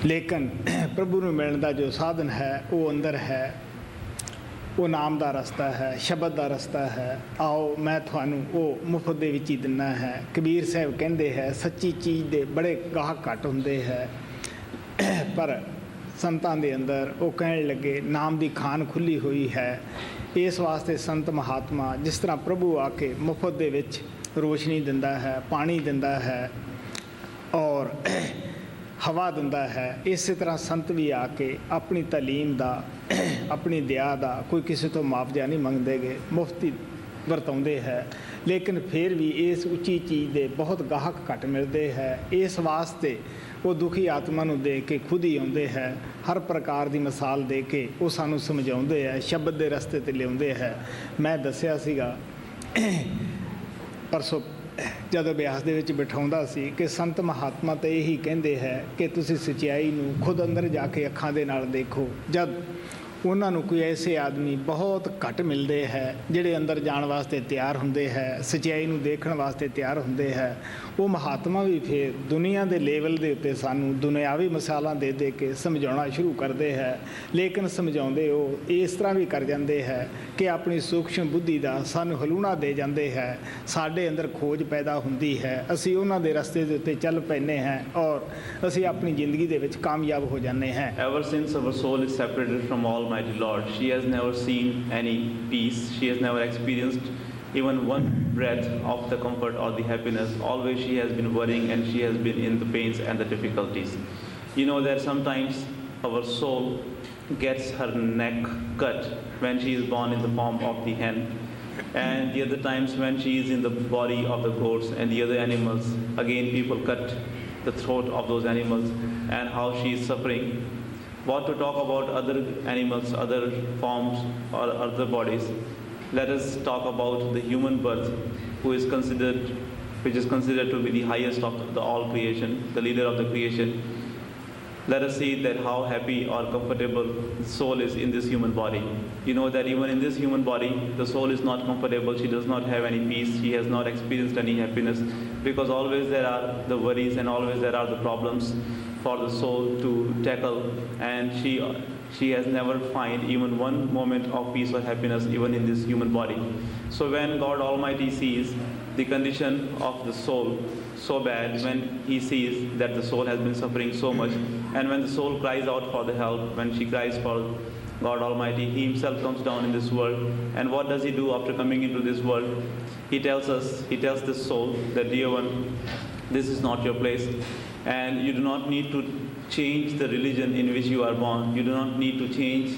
लेकिन प्रभु नूं मिलण दा जो साधन है वो अंदर है, वो नाम का रस्ता है, शब्द का रस्ता है। आओ मैं थानू वो मुफ्त दे विच ही दिना है। कबीर साहब कहते हैं सच्ची चीज़ दे बड़े गाहक घट होंदे है, पर संतां दे अंदर वो कहण लगे नाम की खान खुली हुई है। इस वास्ते संत महात्मा जिस तरह प्रभु आके मुफ्त दे विच रोशनी दिंदा है, पानी दिंदा है और हवा दिंदा है, इस तरह संत भी आके अपनी तलीम का अपनी दया का कोई किसी तो मुआवजा नहीं मंगते गए, मुफ्ती वरताउंदे है। लेकिन फिर भी इस उच्ची चीज़ के बहुत गाहक घट मिलते हैं। इस वास्ते वो दुखी आत्मा नूं देख के खुद ही आउंदे है, हर प्रकार की मिसाल दे के वो सानू समझाउंदे है, शब्द के रस्ते ते लिआउंदे है। मैं दस्सिया सीगा परसों जदों अभ्यास दे विच बिठाउंदा सी कि संत महात्मा तो यही कहंदे है कि तुसी सच्चाई नूं खुद अंदर जाके अखां दे नाल देखो। जब उन्होंने कोई ऐसे आदमी बहुत घट मिलते हैं जिहड़े अंदर जाण वास्ते तैयार होंदे है, सच्चाई नूं देखण वास्ते तैयार होंदे है, वो महात्मा भी फिर दुनिया के लेवल के उत्ते सानू दुनियावी मिसालां दे दे के समझाउणा शुरू करते हैं। लेकिन समझाउंदे वो इस तरह भी कर जाते हैं कि अपनी सूक्ष्म बुद्धि का सानू हलूणा दे जाते हैं, साडे अंदर खोज पैदा होंदी है, असी उन्हां दे रस्ते दे उत्ते चल पैने हैं और असी अपनी जिंदगी दे विच कामयाब हो जाने हैं। Ever since our soul is separated from Almighty Lord, she has never seen any peace, she has never experienced even one breath of the comfort or the happiness. Always she has been worrying and she has been in the pains and the difficulties. You know that sometimes our soul gets her neck cut when she is born in the form of the hen, and the other times when she is in the body of the goats and the other animals, again people cut the throat of those animals, and how she is suffering. What to talk about other animals, other forms or other bodies. Let us talk about the human birth, which is considered to be the highest of the all creation, the leader of the creation. Let us see that how happy or comfortable the soul is in this human body. You know that even in this human body, the soul is not comfortable, she does not have any peace, she has not experienced any happiness, because always there are the worries and always there are the problems for the soul to tackle, and she has never find even one moment of peace or happiness even in this human body. So when God Almighty sees the condition of the soul so bad, when he sees that the soul has been suffering so much, and when the soul cries out for the help, when she cries for God Almighty, he himself comes down in this world. And what does he do after coming into this world? He tells this soul that, dear one, this is not your place, and you do not need to change the religion in which you are born. You do not need to change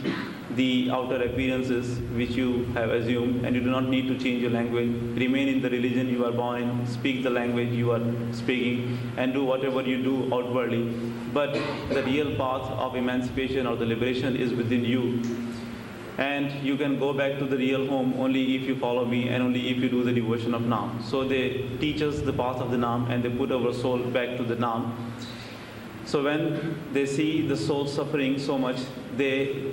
the outer appearances which you have assumed, and you do not need to change your language. Remain in the religion you are born in, speak the language you are speaking, and do whatever you do outwardly. But the real path of emancipation or the liberation is within you. And you can go back to the real home only if you follow me and only if you do the devotion of Naam. So they teach us the path of the Naam, and they put our soul back to the Naam. So when they see the soul suffering so much, they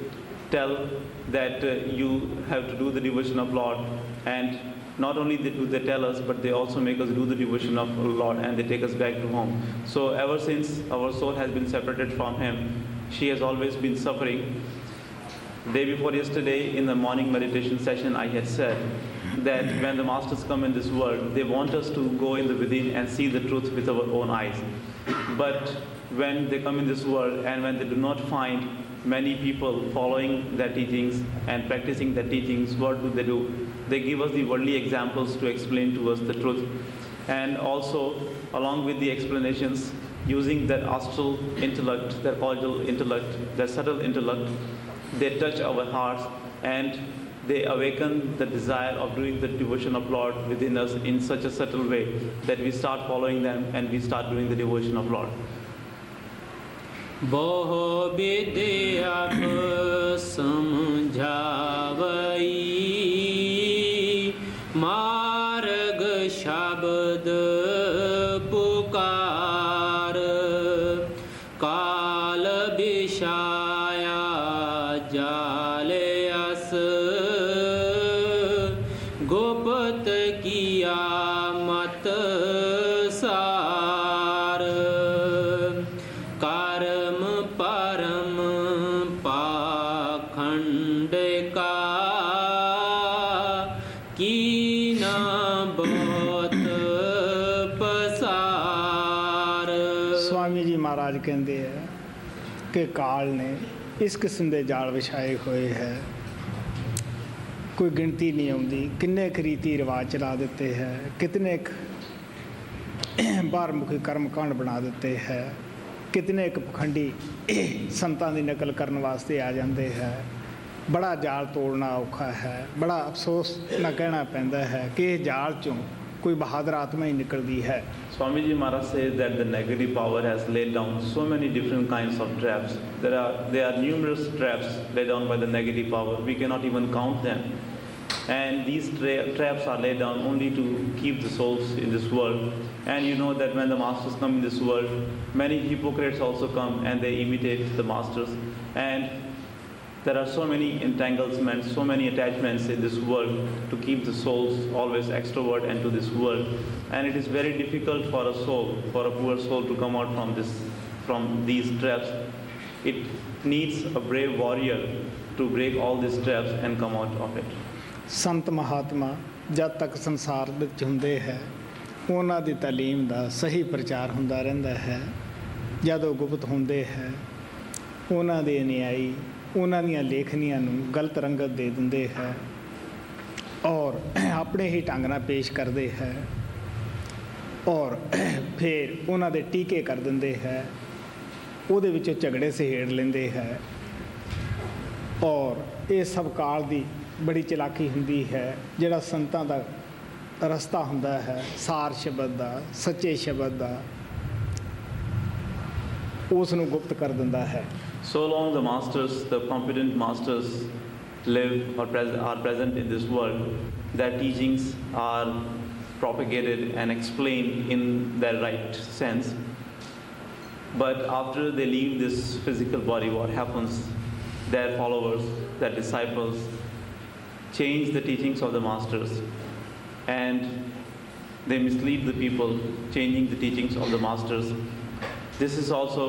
tell that you have to do the devotion of Lord. And not only do they tell us, but they also make us do the devotion of Lord, and they take us back to home. So ever since our soul has been separated from Him, she has always been suffering. Day before yesterday in the morning meditation session, I had said that when the masters come in this world, they want us to go in the within and see the truth with our own eyes. But when they come in this world and when they do not find many people following their teachings and practicing their teachings, what do? They give us the worldly examples to explain to us the truth. And also, along with the explanations, using their astral intellect, their causal intellect, their subtle intellect, they touch our hearts and they awaken the desire of doing the devotion of Lord within us in such a subtle way that we start following them and we start doing the devotion of Lord. बहु विद्या समझावई मार्ग शाखा कि काल ने इस किस्म के जाल विछाए हुए है, कोई गिनती नहीं आती। किन्ने क रीति रिवाज चला देते हैं, कितने बाहरमुखी कर्मकांड बना देते हैं, कितने क पखंडी संतां की नकल करने वास्ते आ जाते हैं। बड़ा जाल तोड़ना औखा है। बड़ा अफसोस ना कहना पैंदा है कि इस जाल चों कोई बहादुर आत्मा ही निकलती है। Swamiji Maharaj says that the negative power has laid down so many different kinds of traps. There are numerous traps laid down by the negative power. We cannot even count them. And these traps are laid down only to keep the souls in this world. And you know that when the masters come in this world, many hypocrites also come and they imitate the masters. And there are so many entanglements, so many attachments in this world to keep the souls always extrovert into this world. And it is very difficult for a soul, for a poor soul to come out from these traps. It needs a brave warrior to break all these traps and come out of it. संत महात्मा जब तक संसार ਵਿੱਚ ਹੁੰਦੇ ਹੈ ਉਹਨਾਂ ਦੀ ਤਾਲੀਮ ਦਾ ਸਹੀ ਪ੍ਰਚਾਰ ਹੁੰਦਾ ਰਹਿੰਦਾ ਹੈ। ਜਦੋਂ ਗੁਪਤ ਹੁੰਦੇ ਹੈ ਉਹਨਾਂ ਦੇ ਅਨੁਯਾਈ ਉਹਨਾਂ ਦੀਆਂ ਲੇਖਨੀਆਂ ਨੂੰ ਗਲਤ ਰੰਗਤ ਦੇ ਦਿੰਦੇ ਹੈ ਔਰ ਆਪਣੇ ਹੀ ਢੰਗ ਨਾਲ ਪੇਸ਼ ਕਰਦੇ ਹੈ ਔਰ ਫਿਰ ਉਹਨਾਂ ਦੇ ਟੀਕੇ ਕਰ ਦਿੰਦੇ ਹੈ। ਉਹਦੇ ਵਿੱਚੋਂ ਝਗੜੇ ਸਹੇੜ ਲੈਂਦੇ ਹੈ ਔਰ ਇਹ ਸਭ ਕਾਲ ਦੀ बड़ी चलाकी हुंदी है। जिहड़ा संतां दा रस्ता हुंदा है सार शब्द दा, सच्चे शब्द दा, उस नूं गुप्त कर दिंदा है। So long the masters, the competent masters live or are present in this world, their teachings are propagated and explained in their right sense. But after they leave this physical body, what happens? Their followers, their disciples change the teachings of the masters and they mislead the people, changing the teachings of the masters. This is also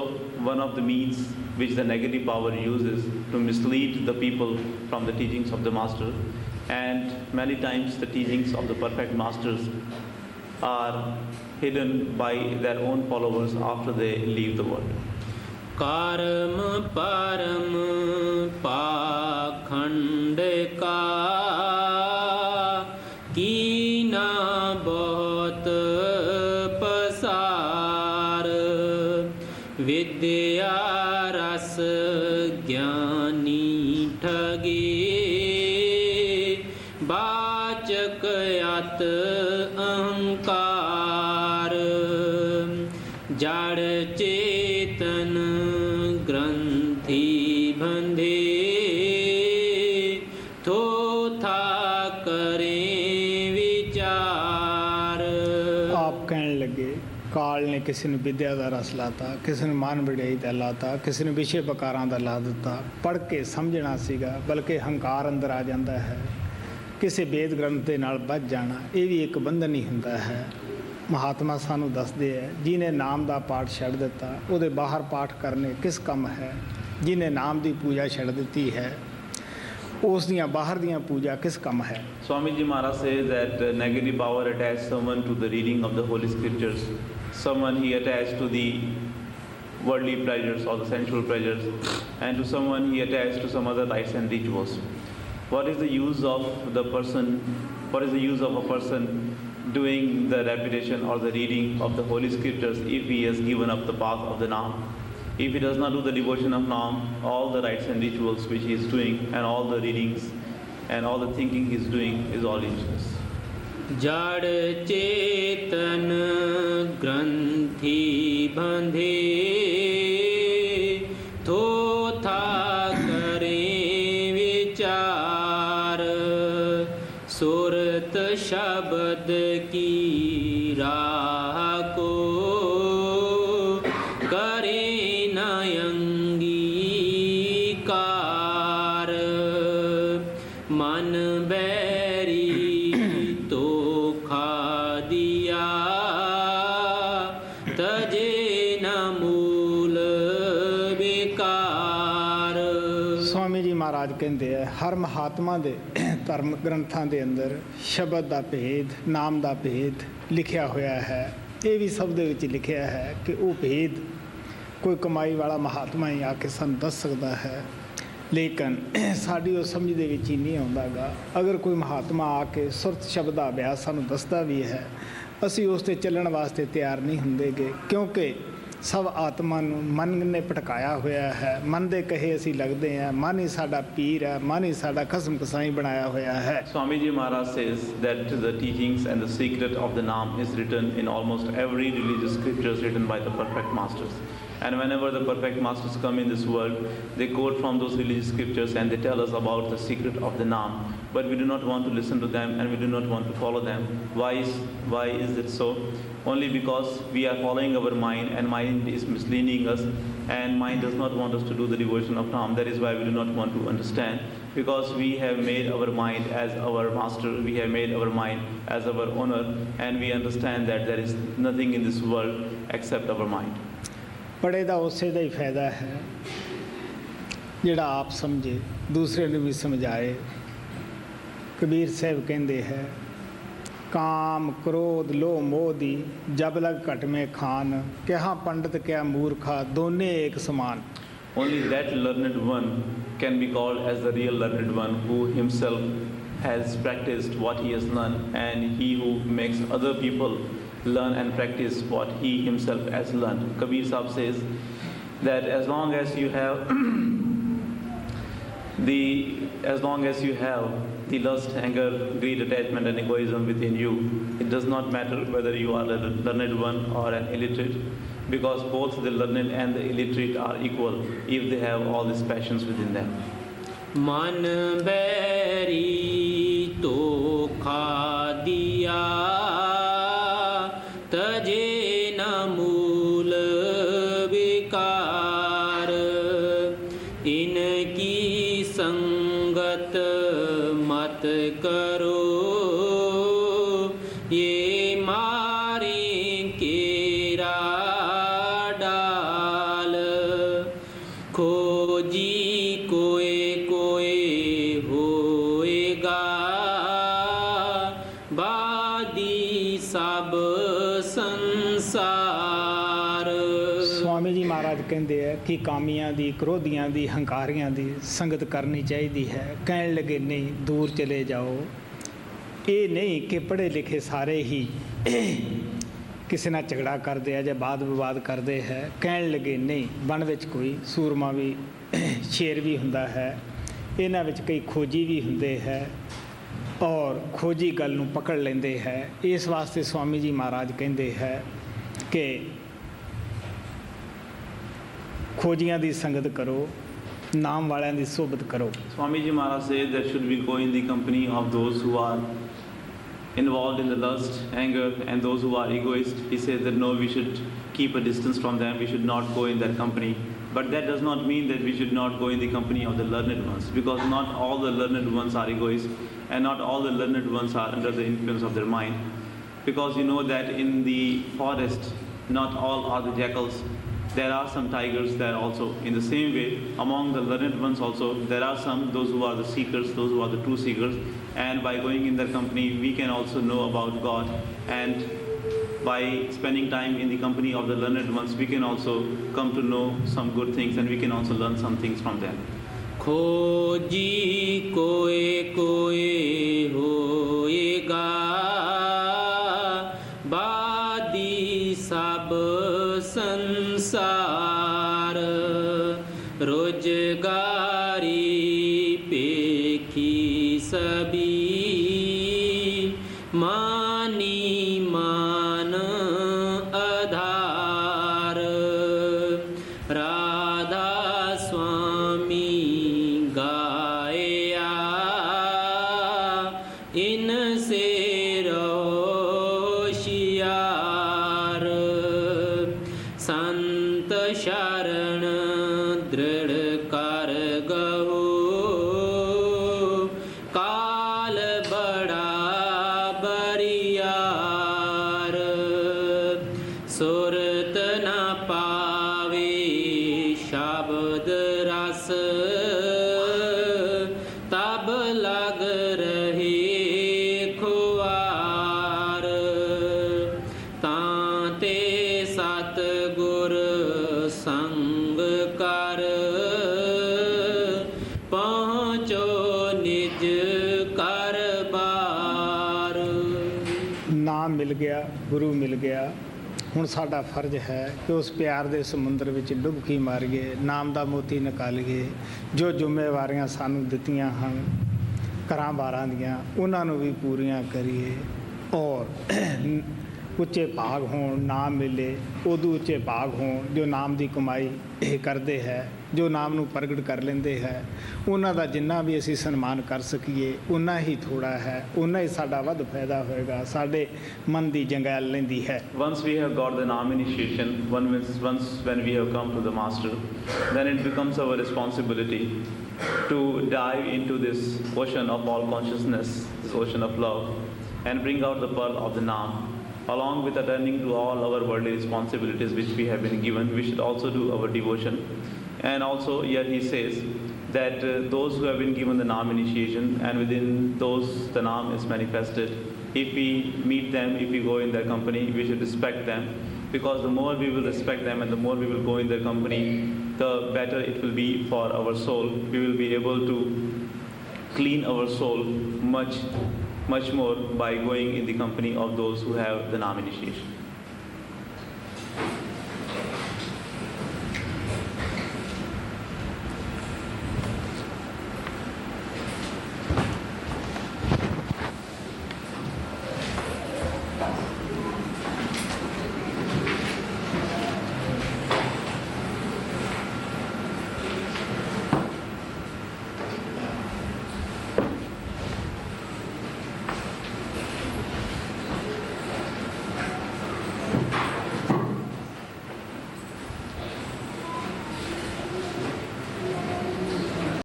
one of the means which the negative power uses to mislead the people from the teachings of the master. And many times the teachings of the perfect masters are hidden by their own followers after they leave the world. कर्म परम पाखंड का कीना बहुत पसार, विद्या रस ज्ञानी ठगे, वाचक अत अहंकार, जड़ चेतन ग्रंथि बंधे, थोथा करें विचार। आप कहने लगे काल ने किसी ने विद्या का रस लाता, किसी ने मान वडियाई का लाता, किसी ने विषय बकारां का ला दिता। पढ़ के समझना सीगा बल्कि हंकार अंदर आ जाता है। किसी वेद ग्रंथ के नाल बच जाना ये भी एक बंधन ही होंदा है। महात्मा सानू दसदे है जिन्हें नाम का पाठ छड़ दिता उहदे बाहर पाठ करने किस कम है। जिन्हें नाम की पूजा छड़ दी है उस दियां बाहर दियां पूजा किस कम है। Swamiji Maharaj says that negative power attached someone to the reading of the holy scriptures. Someone he attached to the worldly pleasures or the sensual pleasures, and to someone he attached to some other rites and rituals. What is the use of the person? What is the use of a person doing the repetition or the reading of the holy scriptures if he has given up the path of the Naam? If he does not do the devotion of Naam, all the rites and rituals which he is doing and all the readings and all the thinking he is doing is all useless. जड़ चेतन ग्रंथि बंधे, थोथा करें विचार, सुरत शब्द की राह को करें न अंगीकार, मन बैरी तो खा दिया, तजे न मूल बेकार। स्वामी जी महाराज कहते हैं हर महात्मा दे धर्म ग्रंथां दे अंदर शब्द का भेद, नाम का भेद लिखिया होया है। ये भी शब्द विच लिखिया है कि वो भेद कोई कमाई वाला महात्मा ही आके सानू दस सकता है, लेकिन साड़ी वो समझ दे विच ही नहीं आउंदा गा। अगर कोई महात्मा आके सुरत शब्द दा अभ्यास सानू दसदा भी है, असी उस ते चलण वास्ते तैयार नहीं हुंदे गे, क्योंकि सब आत्मा नूं मन ने भटकाया होया है। मन दे कहे असी लगदे हैं, मन ही साडा पीर है, मन ही साडा खसम कसाई बनाया होया है। Swami Ji Maharaj says that the teachings and the secret of the Naam is written in almost every religious scriptures written by the perfect masters. And whenever the perfect masters come in this world, they quote from those religious scriptures and they tell us about the secret of the Naam. But we do not want to listen to them and we do not want to follow them. Why is it so? Only because we are following our mind and mind is misleading us and mind does not want us to do the devotion of Naam. That is why we do not want to understand, because we have made our mind as our master, we have made our mind as our owner, and we understand that there is nothing in this world except our mind. पढ़े दा उसे दा ही फायदा है जिहड़ा आप समझे दूसरे नूं भी समझाए। कबीर साहब कहंदे है, काम क्रोध लोह मोह दी जब लग घट में खान, क्या पंडित क्या मूर्खा दोने एक समान। Only that learned one can be called as the real learned one, who himself has practiced what he has learned, and he who makes other people learn and practice what he himself has learned. Kabir Sahib says that as long as you have the lust, anger, greed, attachment and egoism within you, it does not matter whether you are a learned one or an illiterate, because both the learned and the illiterate are equal if they have all these passions within them. मन बैरी तो खा दिया तजे न मूल विकार, इनकी संगत मत करो ये मारे केरा डाल, खोजी कोए कोए होएगा बादी सब संसार। स्वामी जी महाराज कहते हैं कि कामियां दी, क्रोधियां दी, हंकारियां दी संगत करनी चाहिए है। कहने लगे नहीं दूर चले जाओ, ये नहीं कि पढ़े लिखे सारे ही किसी ना झगड़ा करते हैं या वाद विवाद करते हैं। कहने लगे नहीं, वन विच कोई सूरमा भी शेर भी हुंदा है, इन्हां विच कई खोजी भी हुंदे है और खोजी गल नूं पकड़ लेंदे है। इस वास्ते स्वामी जी महाराज कहते हैं कि खोजियां दी संगत करो, नाम वालियां दी सोबत करो। Swami Ji Maharaj says that should we go in the company of those who are involved in the lust, anger, and those who are egoist. He says that no, we should keep a distance from them, we should not go in that company. But that does not mean that we should not go in the company of the learned ones, because not all the learned ones are egoists and not all the learned ones are under the influence of their mind. Because you know that in the forest, not all are the jackals. There are some tigers there also. In the same way, among the learned ones also, there are some, those who are the seekers, those who are the true seekers. And by going in their company, we can also know about God. And by spending time in the company of the learned ones, we can also come to know some good things and we can also learn some things from them. खोजी कोए कोए होएगा बादी सब संसार, रोजगारी पेखी सभी मानी मान आधार, राधा स्वामी गाया इनसे रोशियार, संत शरण दृढ़ कर गहो काल बड़ा बरियार, सुरत न पावे शब्द रस तब लग रहे खो ਨਾਮ ਮਿਲ ਗਿਆ, ਗੁਰੂ ਮਿਲ ਗਿਆ। ਹੁਣ ਸਾਡਾ ਫਰਜ਼ ਹੈ ਕਿ ਉਸ ਪਿਆਰ ਦੇ ਸਮੁੰਦਰ ਵਿੱਚ ਡੁਬਕੀ ਮਾਰੀਏ, ਨਾਮ ਦਾ ਮੋਤੀ ਨਿਕਾਲੀਏ। ਜੋ ਜ਼ਿੰਮੇਵਾਰੀਆਂ ਸਾਨੂੰ ਦਿੱਤੀਆਂ ਹਨ ਘਰਾਂ ਬਾਰਾਂ ਦੀਆਂ, ਉਹਨਾਂ ਨੂੰ ਵੀ ਪੂਰੀਆਂ ਕਰੀਏ। ਔਰ ਉੱਚੇ ਭਾਗ ਹੋਣ, ਨਾਮ ਮਿਲੇ, ਉਦੋਂ ਉੱਚੇ ਭਾਗ ਹੋਣ ਜੋ ਨਾਮ ਦੀ ਕਮਾਈ ਇਹ ਕਰਦੇ ਹੈ, ਜੋ ਨਾਮ ਨੂੰ ਪ੍ਰਗਟ ਕਰ ਲੈਂਦੇ ਹੈ। ਉਹਨਾਂ ਦਾ ਜਿੰਨਾ ਵੀ ਅਸੀਂ ਸਨਮਾਨ ਕਰ ਸਕੀਏ ਉਨਾ ਹੀ ਥੋੜਾ ਹੈ, ਉਨਾ ਹੀ ਸਾਡਾ ਵੱਧ ਫਾਇਦਾ ਹੋਏਗਾ, ਸਾਡੇ ਮਨ ਦੀ ਜੰਗਾਲ ਲੈਂਦੀ ਹੈ। Once we have got the Naam initiation, once when we have come to the Master, then it becomes our responsibility to dive into this ocean of all consciousness, this ocean of love, and bring out the pearl of the Naam. Along with attending to all our worldly responsibilities which we have been given, we should also do our devotion. And also here he says that those who have been given the Naam initiation, and within those the Naam is manifested, if we meet them, if we go in their company, we should respect them, because the more we will respect them and the more we will go in their company, the better it will be for our soul. We will be able to clean our soul much more by going in the company of those who have the Naam initiation.